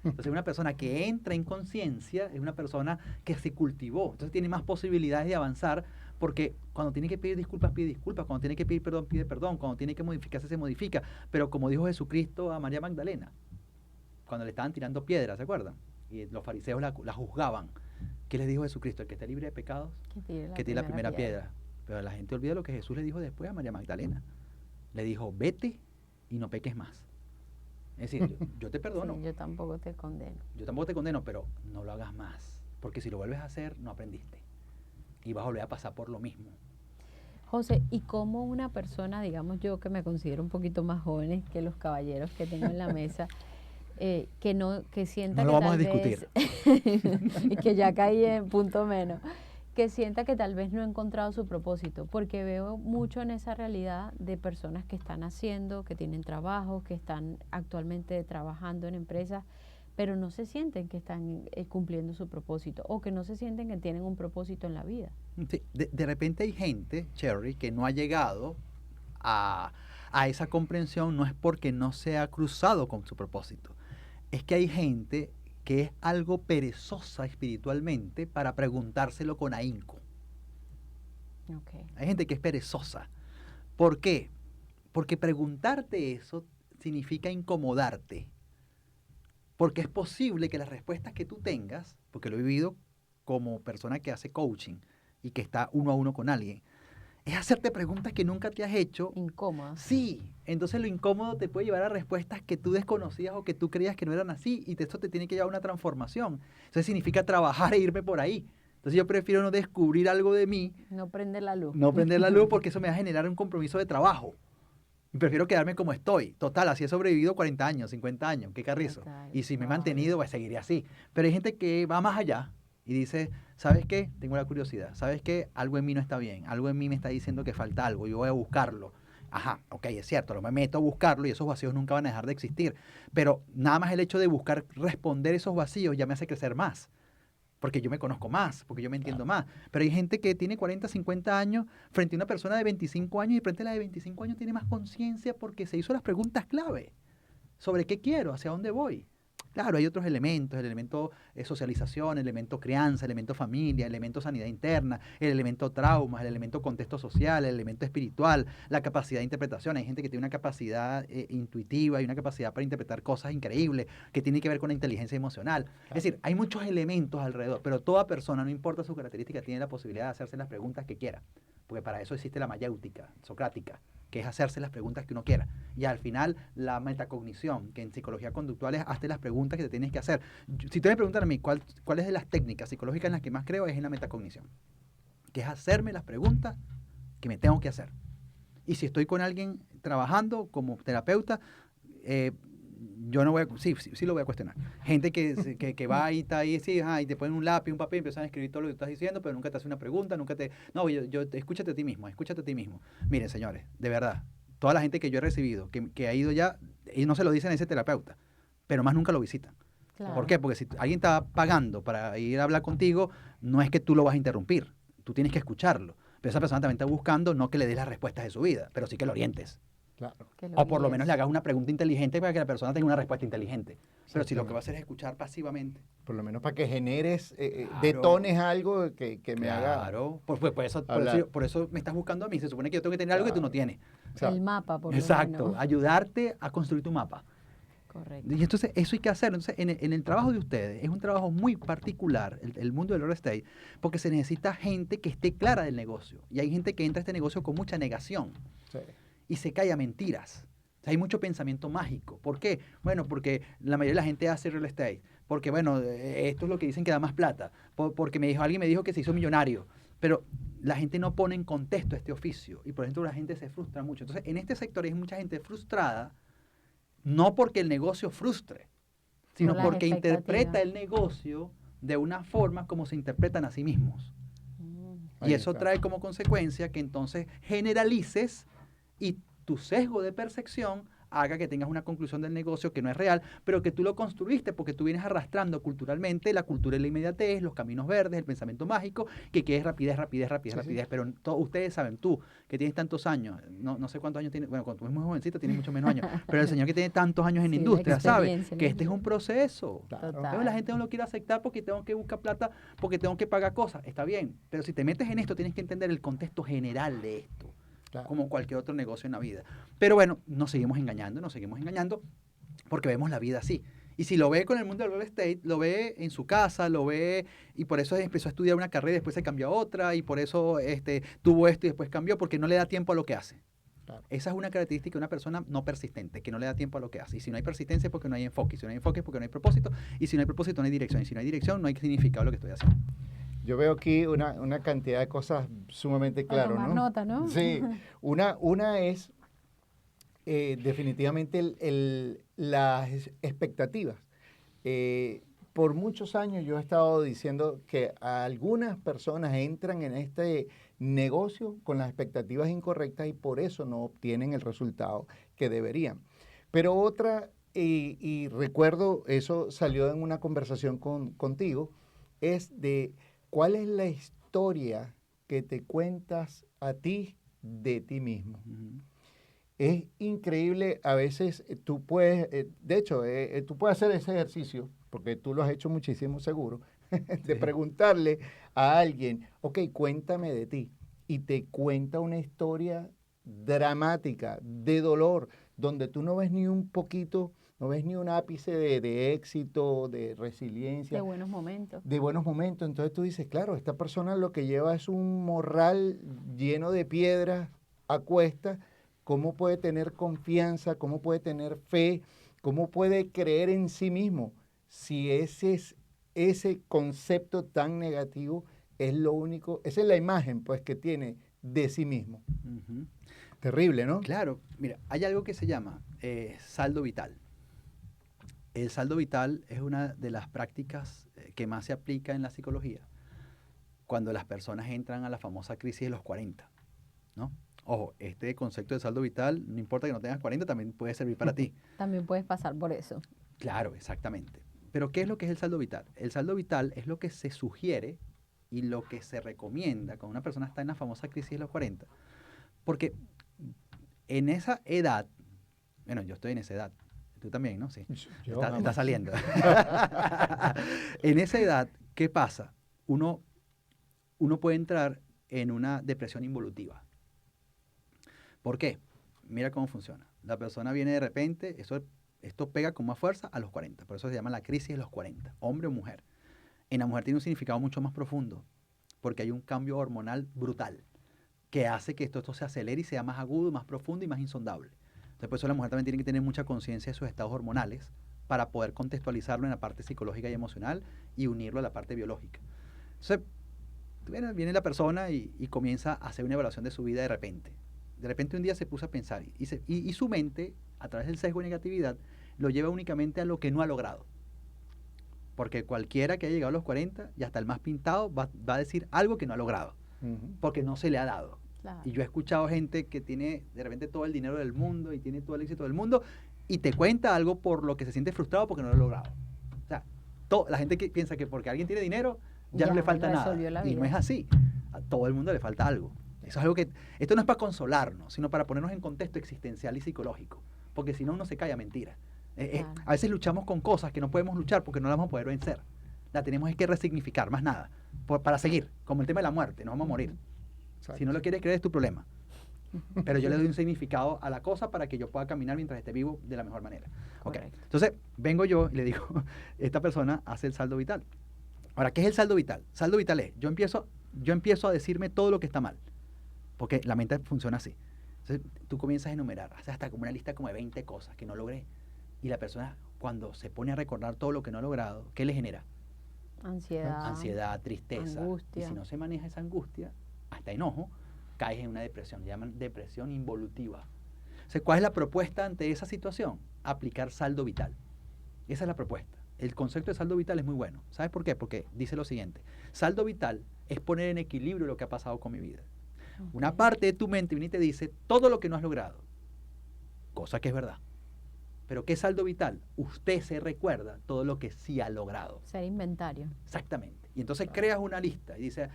[SPEAKER 1] Entonces, una persona que entra en conciencia es una persona que se cultivó. Entonces, tiene más posibilidades de avanzar porque cuando tiene que pedir disculpas, pide disculpas. Cuando tiene que pedir perdón, pide perdón. Cuando tiene que modificarse, se modifica. Pero como dijo Jesucristo a María Magdalena, cuando le estaban tirando piedras, ¿se acuerdan? Y los fariseos la juzgaban. ¿Qué les dijo Jesucristo? El que esté libre de pecados, que tire la primera piedra. Pero la gente olvida lo que Jesús le dijo después a María Magdalena. Le dijo, vete y no peques más. Es decir, yo te perdono.
[SPEAKER 3] Sí, yo tampoco te condeno.
[SPEAKER 1] Yo tampoco te condeno, pero no lo hagas más. Porque si lo vuelves a hacer, no aprendiste. Y vas a volver a pasar por lo mismo.
[SPEAKER 3] José, ¿y cómo una persona, digamos yo que me considero un poquito más joven que los caballeros que tengo en la mesa, que sienta
[SPEAKER 1] No
[SPEAKER 3] que
[SPEAKER 1] lo vamos a
[SPEAKER 3] tal
[SPEAKER 1] discutir.
[SPEAKER 3] vez, y que ya caí en punto menos, que sienta que tal vez no ha encontrado su propósito, porque veo mucho en esa realidad de personas que están haciendo, que tienen trabajo, que están actualmente trabajando en empresas, pero no se sienten que están cumpliendo su propósito o que no se sienten que tienen un propósito en la vida.
[SPEAKER 1] Sí, de repente hay gente, Cherry, que no ha llegado a esa comprensión, no es porque no se ha cruzado con su propósito. Es que hay gente que es algo perezosa espiritualmente para preguntárselo con ahínco.
[SPEAKER 3] Okay.
[SPEAKER 1] Hay gente que es perezosa. ¿Por qué? Porque preguntarte eso significa incomodarte. Porque es posible que las respuestas que tú tengas, porque lo he vivido como persona que hace coaching y que está uno a uno con alguien, es hacerte preguntas que nunca te has hecho.
[SPEAKER 3] Incómodas.
[SPEAKER 1] Sí, entonces lo incómodo te puede llevar a respuestas que tú desconocías o que tú creías que no eran así, y esto te tiene que llevar a una transformación. Eso significa trabajar e irme por ahí. Entonces yo prefiero no descubrir algo de mí,
[SPEAKER 3] No prender la luz.
[SPEAKER 1] no prender la luz, porque eso me va a generar un compromiso de trabajo. Y prefiero quedarme como estoy. Total, así he sobrevivido 40 años, 50 años, qué carrizo.
[SPEAKER 3] Total,
[SPEAKER 1] Y si me he
[SPEAKER 3] wow.
[SPEAKER 1] mantenido, pues seguiré así. Pero hay gente que va más allá y dice, ¿sabes qué? Tengo la curiosidad. ¿Sabes qué? Algo en mí no está bien. Algo en mí me está diciendo que falta algo. Yo voy a buscarlo. Ajá, ok, es cierto, lo me meto a buscarlo y esos vacíos nunca van a dejar de existir. Pero nada más el hecho de buscar responder esos vacíos ya me hace crecer más. Porque yo me conozco más, porque yo me entiendo más. Pero hay gente que tiene 40, 50 años frente a una persona de 25 años y frente a la de 25 años tiene más conciencia porque se hizo las preguntas clave sobre qué quiero, hacia dónde voy. Claro, hay otros elementos, el elemento socialización, el elemento crianza, el elemento familia, el elemento sanidad interna, el elemento traumas, el elemento contexto social, el elemento espiritual, la capacidad de interpretación. Hay gente que tiene una capacidad intuitiva y una capacidad para interpretar cosas increíbles que tiene que ver con la inteligencia emocional. Claro. Es decir, hay muchos elementos alrededor, pero toda persona, no importa su característica, tiene la posibilidad de hacerse las preguntas que quiera, porque para eso existe la mayéutica socrática, que es hacerse las preguntas que uno quiera. Y al final, la metacognición, que en psicología conductual es hazte las preguntas que te tienes que hacer. Si te me preguntan a mí cuál es de las técnicas psicológicas en las que más creo, es en la metacognición, que es hacerme las preguntas que me tengo que hacer. Y si estoy con alguien trabajando como terapeuta, yo no voy a, sí lo voy a cuestionar. Gente que va y está ahí, sí, y te ponen un lápiz, un papel, empiezan a escribir todo lo que tú estás diciendo, pero nunca te hace una pregunta, nunca te... No, escúchate a ti mismo, escúchate a ti mismo. Miren, señores, de verdad, toda la gente que yo he recibido, que ha ido ya, y no se lo dicen a ese terapeuta, pero más nunca lo visitan. Claro. ¿Por qué? Porque si alguien está pagando para ir a hablar contigo, no es que tú lo vas a interrumpir, tú tienes que escucharlo. Pero esa persona también está buscando no que le des las respuestas de su vida, pero sí que lo orientes.
[SPEAKER 2] Claro.
[SPEAKER 1] O por lo menos le hagas una pregunta inteligente para que la persona tenga una respuesta inteligente. Pero si lo que va a hacer es escuchar pasivamente.
[SPEAKER 2] Por lo menos para que generes, detones algo que me haga.
[SPEAKER 1] Claro, por eso me estás buscando a mí. Se supone que yo tengo que tener algo que tú no tienes.
[SPEAKER 3] El mapa, por
[SPEAKER 1] Exacto,
[SPEAKER 3] lo menos.
[SPEAKER 1] Ayudarte a construir tu mapa.
[SPEAKER 3] Correcto.
[SPEAKER 1] Y entonces eso hay que hacerlo. Entonces, en el trabajo de ustedes es un trabajo muy particular, el mundo del real estate, porque se necesita gente que esté clara del negocio. Y hay gente que entra a este negocio con mucha negación. Sí. Y se cae a mentiras. O sea, hay mucho pensamiento mágico. ¿Por qué? Bueno, porque la mayoría de la gente hace real estate. Porque, bueno, esto es lo que dicen que da más plata. Porque alguien me dijo que se hizo millonario. Pero la gente no pone en contexto este oficio. Y por ejemplo, la gente se frustra mucho. Entonces, en este sector hay mucha gente frustrada, no porque el negocio frustre, sino porque interpreta el negocio de una forma como se interpretan a sí mismos. Y eso trae como consecuencia que entonces generalices y tu sesgo de percepción haga que tengas una conclusión del negocio que no es real, pero que tú lo construiste porque tú vienes arrastrando culturalmente la cultura de la inmediatez, los caminos verdes, el pensamiento mágico, que es rapidez. Pero ustedes saben, tú que tienes tantos años, no sé cuántos años tienes, bueno, cuando tú eres muy jovencito tienes muchos menos años, pero el señor que tiene tantos años en la industria sabe que este es un proceso. Claro. La gente no lo quiere aceptar porque tengo que buscar plata, porque tengo que pagar cosas, está bien, pero si te metes en esto tienes que entender el contexto general de esto. Claro. Como cualquier otro negocio en la vida. Pero bueno, nos seguimos engañando porque vemos la vida así. Y si lo ve con el mundo del real estate, lo ve en su casa, lo ve, y por eso empezó a estudiar una carrera y después se cambió a otra, y por eso tuvo esto y después cambió, porque no le da tiempo a lo que hace. Claro. Esa es una característica de una persona no persistente, que no le da tiempo a lo que hace. Y si no hay persistencia es porque no hay enfoque, y si no hay enfoque es porque no hay propósito, y si no hay propósito no hay dirección, y si no hay dirección no hay significado lo que estoy haciendo.
[SPEAKER 2] Yo veo aquí una cantidad de cosas sumamente claras, ¿no?
[SPEAKER 3] Nota, ¿no?
[SPEAKER 2] Sí. Una es definitivamente las expectativas. Por muchos años yo he estado diciendo que algunas personas entran en este negocio con las expectativas incorrectas y por eso no obtienen el resultado que deberían. Pero otra, y recuerdo, eso salió en una conversación contigo, es de cuál es la historia que te cuentas a ti de ti mismo.
[SPEAKER 1] Ujú.
[SPEAKER 2] Es increíble, a veces tú puedes, de hecho, tú puedes hacer ese ejercicio, porque tú lo has hecho muchísimo seguro, de
[SPEAKER 1] Sí.
[SPEAKER 2] preguntarle a alguien, ok, cuéntame de ti, y te cuenta una historia dramática, de dolor, donde tú no ves ni un poquito, no ves ni un ápice de éxito, de
[SPEAKER 3] De
[SPEAKER 2] resiliencia,
[SPEAKER 3] buenos momentos.
[SPEAKER 2] de buenos momentos. Entonces tú dices, claro, esta persona lo que lleva es un morral lleno de piedras a cuestas. ¿Cómo puede tener confianza? ¿Cómo puede tener fe? ¿Cómo puede creer en sí mismo? Si ese concepto tan negativo es lo único, esa es la imagen pues que tiene de sí mismo.
[SPEAKER 1] Ujú.
[SPEAKER 2] Terrible, ¿no?
[SPEAKER 1] Claro, mira, hay algo que se llama saldo vital. El saldo vital es una de las prácticas que más se aplica en la psicología cuando las personas entran a la famosa crisis de los 40, ¿no? Ojo, este concepto de saldo vital, no importa que no tengas 40, también puede servir para ti.
[SPEAKER 3] También puedes pasar por eso.
[SPEAKER 1] Claro, exactamente. Pero ¿qué es lo que es el saldo vital? El saldo vital es lo que se sugiere y lo que se recomienda cuando una persona está en la famosa crisis de los 40. Porque en esa edad, bueno, yo estoy en esa edad, tú también, ¿no? Sí. Está saliendo. En esa edad, ¿qué pasa? Uno puede entrar en una depresión involutiva. ¿Por qué? Mira cómo funciona. La persona viene de repente, esto pega con más fuerza a los 40. Por eso se llama la crisis de los 40, hombre o mujer. En la mujer tiene un significado mucho más profundo, porque hay un cambio hormonal brutal que hace que esto se acelere y sea más agudo, más profundo y más insondable. Entonces, por eso la mujer también tiene que tener mucha conciencia de sus estados hormonales para poder contextualizarlo en la parte psicológica y emocional y unirlo a la parte biológica. Entonces, viene la persona y comienza a hacer una evaluación de su vida de repente. De repente un día se puso a pensar y su mente, a través del sesgo de negatividad, lo lleva únicamente a lo que no ha logrado. Porque cualquiera que haya llegado a los 40 y hasta el más pintado va a decir algo que no ha logrado, porque no se le ha dado.
[SPEAKER 3] Claro.
[SPEAKER 1] Y yo he escuchado gente que tiene de repente todo el dinero del mundo y tiene todo el éxito del mundo y te cuenta algo por lo que se siente frustrado porque no lo ha logrado. O sea, la gente que piensa que porque alguien tiene dinero ya no le falta nada. Y no es así. A todo el mundo le falta algo. Eso es algo que, esto no es para consolarnos, sino para ponernos en contexto existencial y psicológico. Porque si no, uno se cae a mentiras.
[SPEAKER 3] Claro.
[SPEAKER 1] A veces luchamos con cosas que no podemos luchar porque no las vamos a poder vencer. La tenemos que resignificar, más nada. Para seguir, como el tema de la muerte, nos vamos a morir.
[SPEAKER 2] Exacto.
[SPEAKER 1] Si no lo quieres creer es tu problema. Pero yo le doy un significado a la cosa para que yo pueda caminar mientras esté vivo de la mejor manera. Okay. Entonces, vengo yo y le digo, esta persona hace el saldo vital. Ahora, ¿qué es el saldo vital? Saldo vital es, yo empiezo a decirme todo lo que está mal. Porque la mente funciona así. Entonces, tú comienzas a enumerar, haces hasta como una lista como de 20 cosas que no logré. Y la persona, cuando se pone a recordar todo lo que no ha logrado, ¿qué le genera? Ansiedad, tristeza.
[SPEAKER 3] Angustia.
[SPEAKER 1] Y si no se maneja esa angustia, hasta enojo, caes en una depresión. Le llaman depresión involutiva. O sea, ¿cuál es la propuesta ante esa situación? Aplicar saldo vital. Esa es la propuesta. El concepto de saldo vital es muy bueno. ¿Sabes por qué? Porque dice lo siguiente. Saldo vital es poner en equilibrio lo que ha pasado con mi vida. Okay. Una parte de tu mente viene y te dice todo lo que no has logrado. Cosa que es verdad. Pero ¿qué es saldo vital? Usted se recuerda todo lo que sí ha logrado.
[SPEAKER 3] Ser inventario.
[SPEAKER 1] Exactamente. Y entonces creas una lista y dice,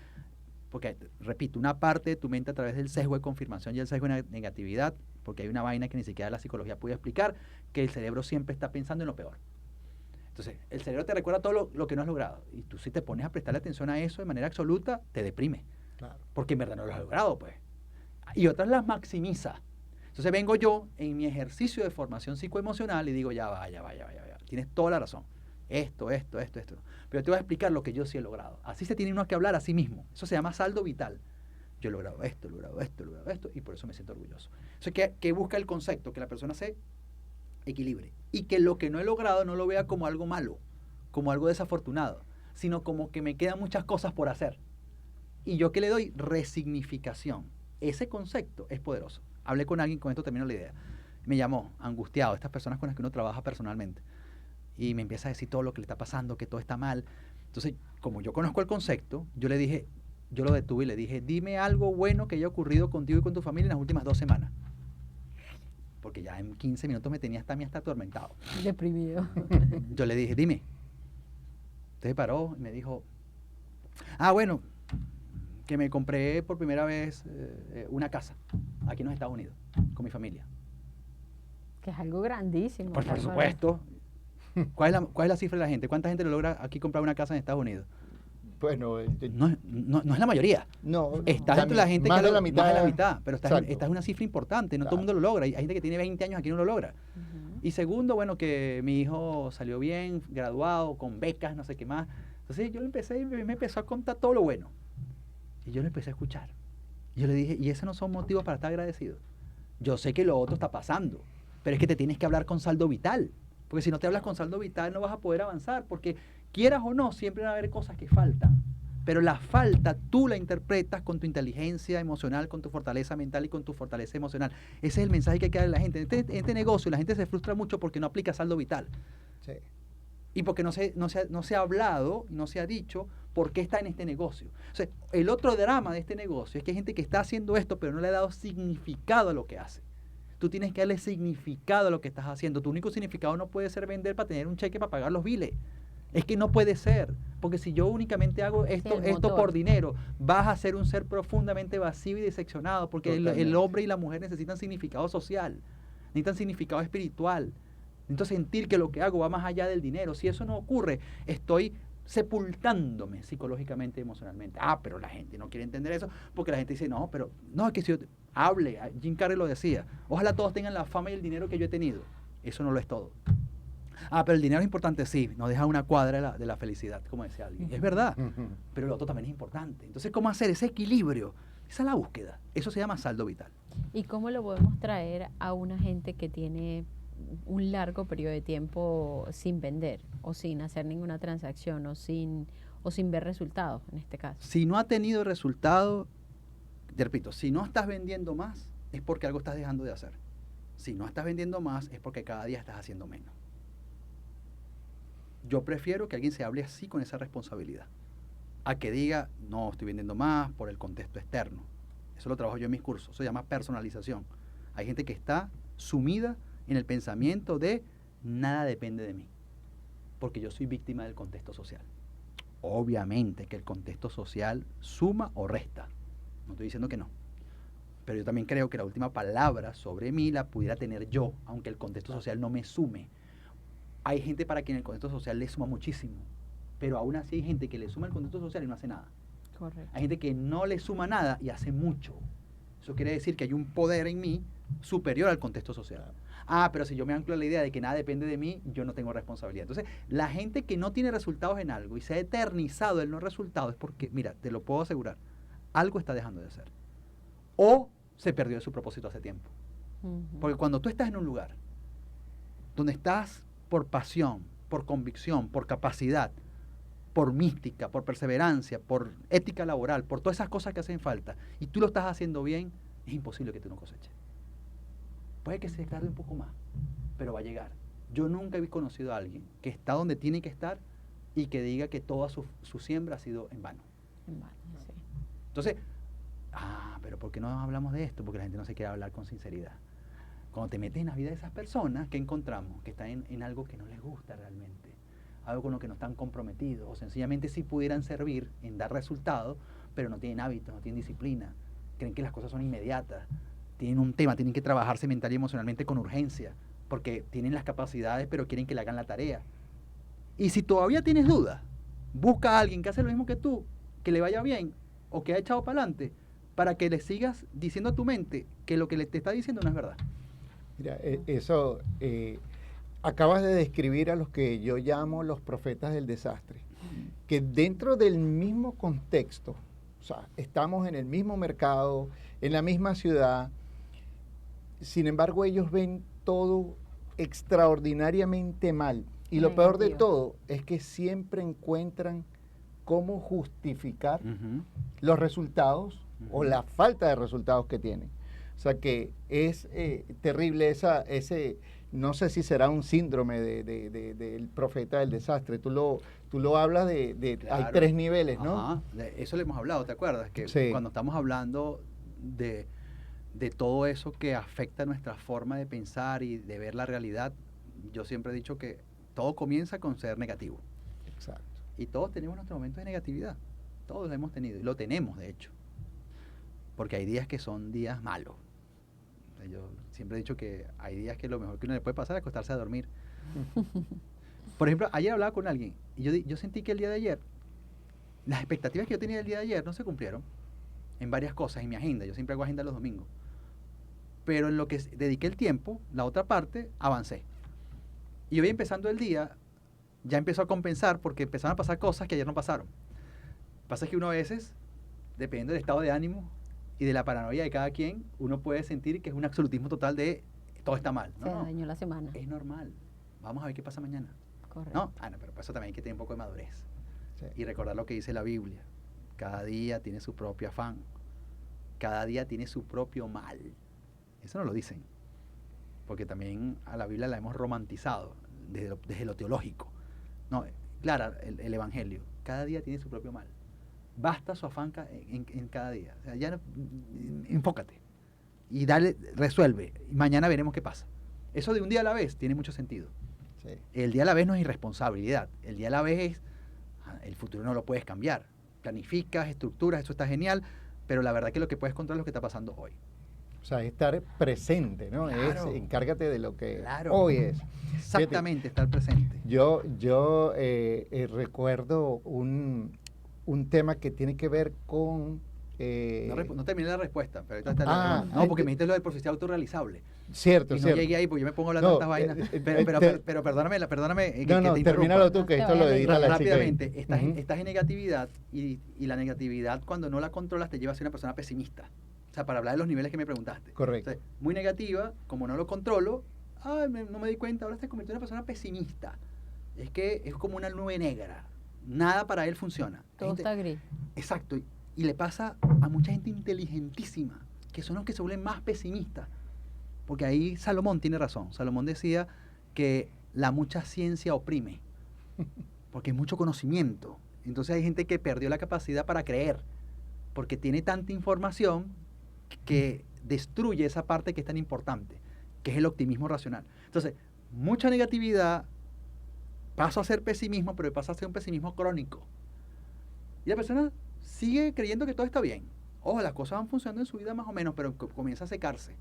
[SPEAKER 1] porque, repito, una parte de tu mente a través del sesgo de confirmación y el sesgo de negatividad, porque hay una vaina que ni siquiera la psicología puede explicar, que el cerebro siempre está pensando en lo peor. Entonces, el cerebro te recuerda todo lo que no has logrado. Y tú si te pones a prestarle atención a eso de manera absoluta, te deprime. Claro. Porque en verdad no lo has logrado, pues. Y otras las maximiza. Entonces vengo yo en mi ejercicio de formación psicoemocional y digo, ya va. Tienes toda la razón. Esto. Pero te voy a explicar lo que yo sí he logrado. Así se tiene uno que hablar a sí mismo. Eso se llama saldo vital. Yo he logrado esto, y por eso me siento orgulloso. Entonces, ¿qué busca el concepto? Que la persona se equilibre. Y que lo que no he logrado no lo vea como algo malo, como algo desafortunado, sino como que me quedan muchas cosas por hacer. Y yo que le doy resignificación. Ese concepto es poderoso. Hablé con alguien, con esto termino la idea. Me llamó, angustiado, estas personas con las que uno trabaja personalmente. Y me empieza a decir todo lo que le está pasando, que todo está mal. Entonces, como yo conozco el concepto, yo le dije, yo lo detuve y le dije, dime algo bueno que haya ocurrido contigo y con tu familia en las últimas 2 semanas. Porque ya en 15 minutos me tenía hasta atormentado.
[SPEAKER 3] Deprimido.
[SPEAKER 1] Yo le dije, dime. Entonces paró y me dijo, bueno, que me compré por primera vez una casa aquí en los Estados Unidos, con mi familia.
[SPEAKER 3] Que es algo grandísimo.
[SPEAKER 1] Por supuesto. ¿Cuál es la cifra de la gente? ¿Cuánta gente le logra aquí comprar una casa en Estados Unidos?
[SPEAKER 2] Bueno,
[SPEAKER 1] no es la mayoría.
[SPEAKER 2] No,
[SPEAKER 1] estás entre la gente
[SPEAKER 2] más
[SPEAKER 1] que
[SPEAKER 2] de la mitad.
[SPEAKER 1] Más de la mitad, pero esta
[SPEAKER 2] Exacto.
[SPEAKER 1] es una cifra importante, no todo el mundo lo logra. Hay gente que tiene 20 años aquí y no lo logra.
[SPEAKER 3] Ujú.
[SPEAKER 1] Y segundo, bueno, que mi hijo salió bien, graduado, con becas, no sé qué más. Entonces yo me empezó a contar todo lo bueno. Y yo le empecé a escuchar. Yo le dije, y esos no son motivos para estar agradecido. Yo sé que lo otro está pasando, pero es que te tienes que hablar con saldo vital. Porque si no te hablas con saldo vital no vas a poder avanzar, porque quieras o no, siempre va a haber cosas que faltan. Pero la falta tú la interpretas con tu inteligencia emocional, con tu fortaleza mental y con tu fortaleza emocional. Ese es el mensaje que hay que darle a la gente. En este negocio la gente se frustra mucho porque no aplica saldo vital.
[SPEAKER 2] Sí.
[SPEAKER 1] Y porque no se ha hablado, no se ha dicho por qué está en este negocio. O sea, el otro drama de este negocio es que hay gente que está haciendo esto, pero no le ha dado significado a lo que hace. Tú tienes que darle significado a lo que estás haciendo. Tu único significado no puede ser vender para tener un cheque para pagar los biles. Es que no puede ser. Porque si yo únicamente hago esto por dinero, vas a ser un ser profundamente vacío y diseccionado. Porque el hombre y la mujer necesitan significado social, necesitan significado espiritual. Necesito sentir que lo que hago va más allá del dinero. Si eso no ocurre, estoy sepultándome psicológicamente y emocionalmente. Pero la gente no quiere entender eso porque la gente dice, no, es que si yo hable, Jim Carrey lo decía, ojalá todos tengan la fama y el dinero que yo he tenido. Eso no lo es todo. Pero el dinero es importante, sí, nos deja una cuadra de la felicidad, como decía alguien. Es verdad, pero lo otro también es importante. Entonces, ¿cómo hacer ese equilibrio? Esa es la búsqueda. Eso se llama saldo vital.
[SPEAKER 3] ¿Y cómo lo podemos traer a una gente que tiene un largo periodo de tiempo sin vender o sin hacer ninguna transacción o sin ver resultados en este caso?
[SPEAKER 1] Si no ha tenido resultado, te repito, si no estás vendiendo más, es porque algo estás dejando de hacer. Si no estás vendiendo más, es porque cada día estás haciendo menos. Yo prefiero que alguien se hable así con esa responsabilidad, a que diga, no, estoy vendiendo más por el contexto externo. Eso lo trabajo yo en mis cursos, eso se llama personalización. Hay gente que está sumida en el pensamiento de nada depende de mí, porque yo soy víctima del contexto social. Obviamente que el contexto social suma o resta, no estoy diciendo que no, pero yo también creo que la última palabra sobre mí la pudiera tener yo, aunque el contexto social no me sume. Hay gente para quien el contexto social le suma muchísimo, pero aún así hay gente que le suma el contexto social y no hace nada.
[SPEAKER 3] Correcto.
[SPEAKER 1] Hay gente que no le suma nada y hace mucho. Eso quiere decir que hay un poder en mí superior al contexto social. Pero si yo me anclo a la idea de que nada depende de mí, yo no tengo responsabilidad. Entonces, la gente que no tiene resultados en algo y se ha eternizado el no resultado es porque, mira, te lo puedo asegurar, algo está dejando de hacer. O se perdió de su propósito hace tiempo. Porque cuando tú estás en un lugar donde estás por pasión, por convicción, por capacidad, por mística, por perseverancia, por ética laboral, por todas esas cosas que hacen falta, y tú lo estás haciendo bien, es imposible que tú no coseches. Puede que se tarde un poco más, pero va a llegar. Yo nunca he conocido a alguien que está donde tiene que estar y que diga que toda su siembra ha sido en vano.
[SPEAKER 3] En vano, sí.
[SPEAKER 1] Entonces, pero ¿por qué no hablamos de esto? Porque la gente no se quiere hablar con sinceridad. Cuando te metes en la vida de esas personas, ¿qué encontramos? Que están en algo que no les gusta realmente, algo con lo que no están comprometidos, o sencillamente sí pudieran servir en dar resultados, pero no tienen hábitos, no tienen disciplina, creen que las cosas son inmediatas, tienen un tema, tienen que trabajarse mental y emocionalmente con urgencia, porque tienen las capacidades, pero quieren que le hagan la tarea. Y si todavía tienes dudas, busca a alguien que hace lo mismo que tú, que le vaya bien, o que ha echado para adelante, para que le sigas diciendo a tu mente que lo que te está diciendo no es verdad.
[SPEAKER 2] Mira, eso, acabas de describir a los que yo llamo los profetas del desastre, que dentro del mismo contexto, o sea, estamos en el mismo mercado, en la misma ciudad, sin embargo ellos ven todo extraordinariamente mal. Y lo peor de todo es que siempre encuentran cómo justificar los resultados o la falta de resultados que tienen. O sea que es terrible ese, no sé si será un síndrome del profeta del desastre. Tú lo hablas hay
[SPEAKER 1] Claro.
[SPEAKER 2] 3 niveles, ¿no?
[SPEAKER 1] Ajá, de eso le hemos hablado, ¿te acuerdas? Que
[SPEAKER 2] Sí.
[SPEAKER 1] cuando estamos hablando de todo eso que afecta nuestra forma de pensar y de ver la realidad, yo siempre he dicho que todo comienza con ser negativo.
[SPEAKER 2] Exacto.
[SPEAKER 1] Y todos tenemos nuestros momentos de negatividad. Todos lo hemos tenido. Y lo tenemos, de hecho. Porque hay días que son días malos. O sea, yo siempre he dicho que hay días que lo mejor que uno le puede pasar es acostarse a dormir. Por ejemplo, ayer hablaba con alguien y yo sentí que el día de ayer, las expectativas que yo tenía el día de ayer no se cumplieron en varias cosas, en mi agenda. Yo siempre hago agenda los domingos. Pero en lo que dediqué el tiempo, la otra parte, avancé. Y hoy empezando el día, ya empezó a compensar porque empezaron a pasar cosas que ayer no pasaron. Pasa que uno a veces, dependiendo del estado de ánimo y de la paranoia de cada quien, uno puede sentir que es un absolutismo total de todo está mal.
[SPEAKER 3] Se dañó la semana.
[SPEAKER 1] Es normal. Vamos a ver qué pasa mañana.
[SPEAKER 3] Correcto.
[SPEAKER 1] No, pero para eso también hay que tener un poco de madurez.
[SPEAKER 2] Sí.
[SPEAKER 1] Y recordar lo que dice la Biblia. Cada día tiene su propio afán. Cada día tiene su propio mal. Eso no lo dicen. Porque también a la Biblia la hemos romantizado desde lo teológico. No, claro, el Evangelio. Cada día tiene su propio mal. Basta su afán en cada día. O sea, ya enfócate. Y dale, resuelve. Y mañana veremos qué pasa. Eso de un día a la vez tiene mucho sentido.
[SPEAKER 2] Sí.
[SPEAKER 1] El día a la vez no es irresponsabilidad. El día a la vez es, el futuro no lo puedes cambiar. Planificas, estructuras, eso está genial, pero la verdad que lo que puedes controlar es lo que está pasando hoy.
[SPEAKER 2] O sea, estar presente, ¿no?
[SPEAKER 1] Claro.
[SPEAKER 2] Encárgate de lo que
[SPEAKER 1] Claro.
[SPEAKER 2] hoy es.
[SPEAKER 1] Exactamente, estar presente.
[SPEAKER 2] Yo recuerdo un tema que tiene que ver con...
[SPEAKER 1] No terminé la respuesta, pero ahorita está
[SPEAKER 2] Ah,
[SPEAKER 1] porque me dijiste lo del proceso autorrealizable.
[SPEAKER 2] Cierto,
[SPEAKER 1] Y no
[SPEAKER 2] cierto.
[SPEAKER 1] llegué ahí porque yo me pongo a hablar de
[SPEAKER 2] No,
[SPEAKER 1] tantas vainas. Pero perdóname.
[SPEAKER 2] No,
[SPEAKER 1] que
[SPEAKER 2] no,
[SPEAKER 1] te interrumpa.
[SPEAKER 2] termínalo tú, que esto lo edita la chica.
[SPEAKER 1] Rápidamente, estás,
[SPEAKER 2] Ujú.
[SPEAKER 1] estás en negatividad y la negatividad cuando no la controlas te lleva a ser una persona pesimista. O sea, para hablar de los niveles que me preguntaste.
[SPEAKER 2] Correcto.
[SPEAKER 1] O sea, muy negativa, como no lo controlo, no me di cuenta, ahora se convirtió en una persona pesimista. Es que es como una nube negra. Nada para él funciona.
[SPEAKER 3] Todo
[SPEAKER 1] Gente-
[SPEAKER 3] está gris.
[SPEAKER 1] Exacto. Y le pasa a mucha gente inteligentísima, que son los que se vuelven más pesimistas. Porque ahí Salomón tiene razón. Salomón decía que la mucha ciencia oprime, porque es mucho conocimiento. Entonces hay gente que perdió la capacidad para creer, porque tiene tanta información que destruye esa parte que es tan importante, que es el optimismo racional. Entonces, mucha negatividad pasa a ser pesimismo, pero pasa a ser un pesimismo crónico. Y la persona sigue creyendo que todo está bien. Ojo, las cosas van funcionando en su vida más o menos, pero comienza a secarse.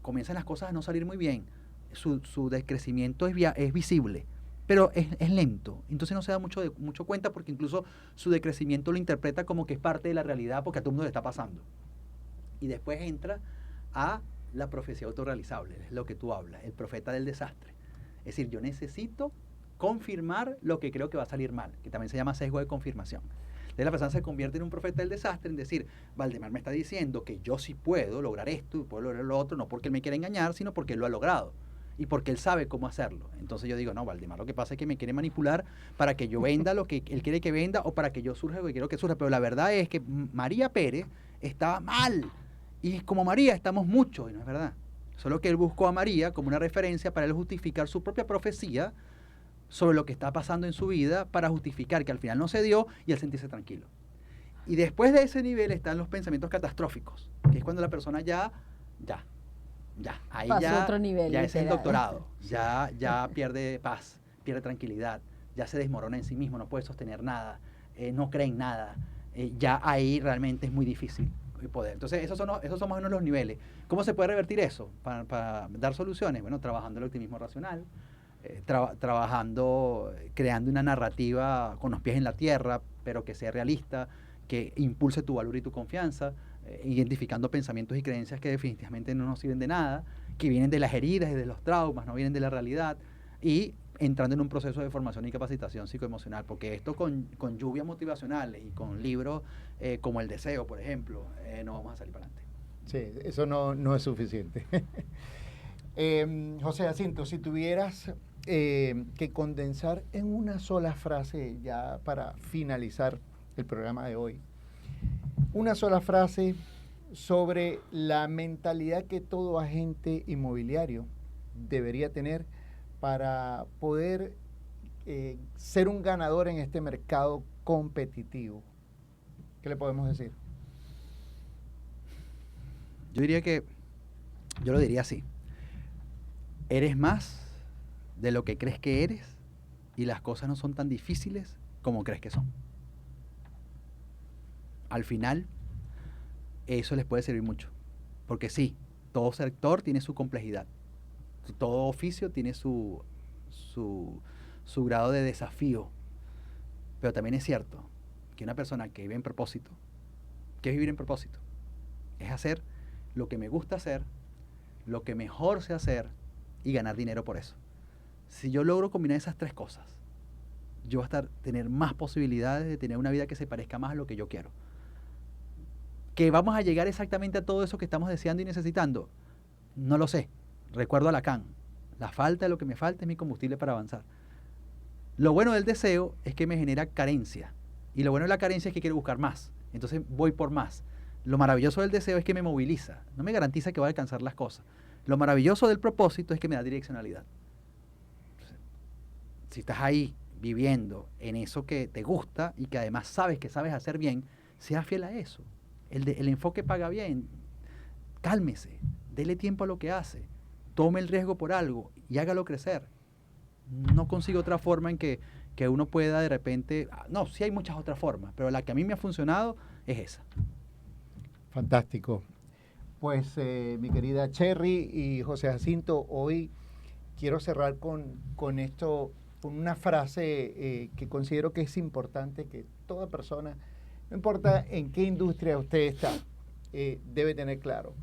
[SPEAKER 1] Comienzan las cosas a no salir muy bien. Su decrecimiento es visible, pero es lento. Entonces no se da mucho cuenta porque incluso su decrecimiento lo interpreta como que es parte de la realidad porque a todo el mundo le está pasando. Y después entra a la profecía autorrealizable, es lo que tú hablas, el profeta del desastre. Es decir, yo necesito confirmar lo que creo que va a salir mal, que también se llama sesgo de confirmación. Entonces la persona se convierte en un profeta del desastre, en decir, Valdemar me está diciendo que yo sí puedo lograr esto y puedo lograr lo otro, no porque él me quiera engañar, sino porque él lo ha logrado y porque él sabe cómo hacerlo. Entonces yo digo, no, Valdemar lo que pasa es que me quiere manipular para que yo venda lo que él quiere que venda o para que yo surja lo que quiero que surja. Pero la verdad es que María Pérez estaba mal y como María estamos muchos, y no es verdad. Solo que él buscó a María como una referencia para él justificar su propia profecía sobre lo que está pasando en su vida para justificar que al final no se dio y él sentirse tranquilo. Y después de ese nivel están los pensamientos catastróficos, que es cuando la persona ahí
[SPEAKER 3] Pasó
[SPEAKER 1] ya,
[SPEAKER 3] otro nivel,
[SPEAKER 1] ya es el
[SPEAKER 3] literal.
[SPEAKER 1] doctorado, ya pierde paz, pierde tranquilidad, ya se desmorona en sí mismo, no puede sostener nada, no cree en nada, ya ahí realmente es muy difícil poder. Entonces esos son más o menos los niveles. ¿Cómo se puede revertir eso para dar soluciones? Bueno, trabajando el optimismo racional, trabajando, creando una narrativa con los pies en la tierra, pero que sea realista, que impulse tu valor y tu confianza, identificando pensamientos y creencias que definitivamente no nos sirven de nada, que vienen de las heridas y de los traumas, no vienen de la realidad, y entrando en un proceso de formación y capacitación psicoemocional, porque esto con lluvias motivacionales y con libros como El Deseo, por ejemplo, no vamos a salir para adelante.
[SPEAKER 2] Sí, eso no es suficiente. José Jacinto, si tuvieras que condensar en una sola frase ya para finalizar el programa de hoy, una sola frase sobre la mentalidad que todo agente inmobiliario debería tener para poder ser un ganador en este mercado competitivo. ¿Qué le podemos decir?
[SPEAKER 1] Yo lo diría así. Eres más de lo que crees que eres y las cosas no son tan difíciles como crees que son. Al final, eso les puede servir mucho. Porque sí, todo sector tiene su complejidad. Todo oficio tiene su grado de desafío. Pero también es cierto que una persona que vive en propósito, ¿qué es vivir en propósito? Es hacer lo que me gusta hacer, lo que mejor sé hacer y ganar dinero por eso. Si yo logro combinar esas tres cosas, yo voy a tener más posibilidades de tener una vida que se parezca más a lo que yo quiero. ¿Que vamos a llegar exactamente a todo eso que estamos deseando y necesitando? No lo sé. Recuerdo a Lacan. La falta de lo que me falta es mi combustible para avanzar. Lo bueno del deseo es que me genera carencia. Y lo bueno de la carencia es que quiero buscar más. Entonces voy por más. Lo maravilloso del deseo es que me moviliza. No me garantiza que voy a alcanzar las cosas. Lo maravilloso del propósito es que me da direccionalidad. Entonces, si estás ahí viviendo en eso que te gusta y que además sabes que sabes hacer bien, sea fiel a eso. El enfoque paga bien. Cálmese. Dele tiempo a lo que hace. Tome el riesgo por algo y hágalo crecer. No consigo otra forma en que uno pueda de repente... No, sí hay muchas otras formas, pero la que a mí me ha funcionado es esa.
[SPEAKER 2] Fantástico. Pues mi querida Cherry y José Jacinto, hoy quiero cerrar con esto, con una frase que considero que es importante que toda persona, no importa en qué industria usted está, debe tener claro.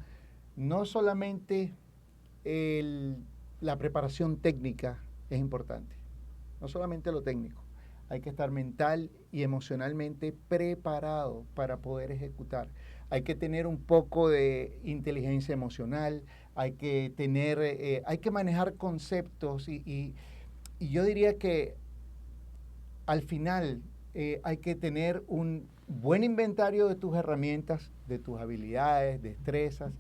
[SPEAKER 2] No solamente la preparación técnica es importante, no solamente lo técnico. Hay que estar mental y emocionalmente preparado para poder ejecutar. Hay que tener un poco de inteligencia emocional, hay que manejar conceptos y yo diría que al final hay que tener un buen inventario de tus herramientas, de tus habilidades, destrezas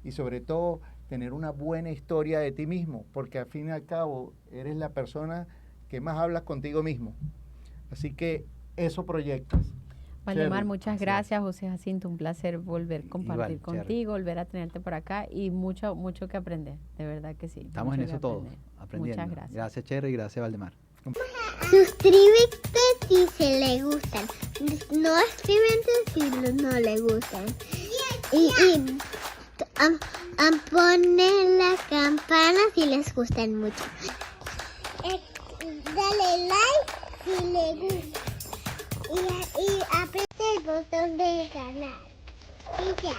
[SPEAKER 2] y sobre todo tener una buena historia de ti mismo, porque al fin y al cabo eres la persona que más hablas contigo mismo. Así que eso proyectas.
[SPEAKER 3] Waldemar,
[SPEAKER 2] Cherry,
[SPEAKER 3] muchas gracias. José Jacinto, un placer volver a compartir contigo, volver a tenerte por acá y mucho que aprender, de verdad que sí.
[SPEAKER 1] Estamos en eso todos, aprendiendo.
[SPEAKER 3] Muchas gracias.
[SPEAKER 1] Gracias, Cherry, y gracias, Waldemar.
[SPEAKER 4] Suscríbete si le gustan. No escriben si no le gustan. Y ponen la campana si les gustan mucho. Dale like si le gusta. Y aprieta el botón de ganar. Y ya.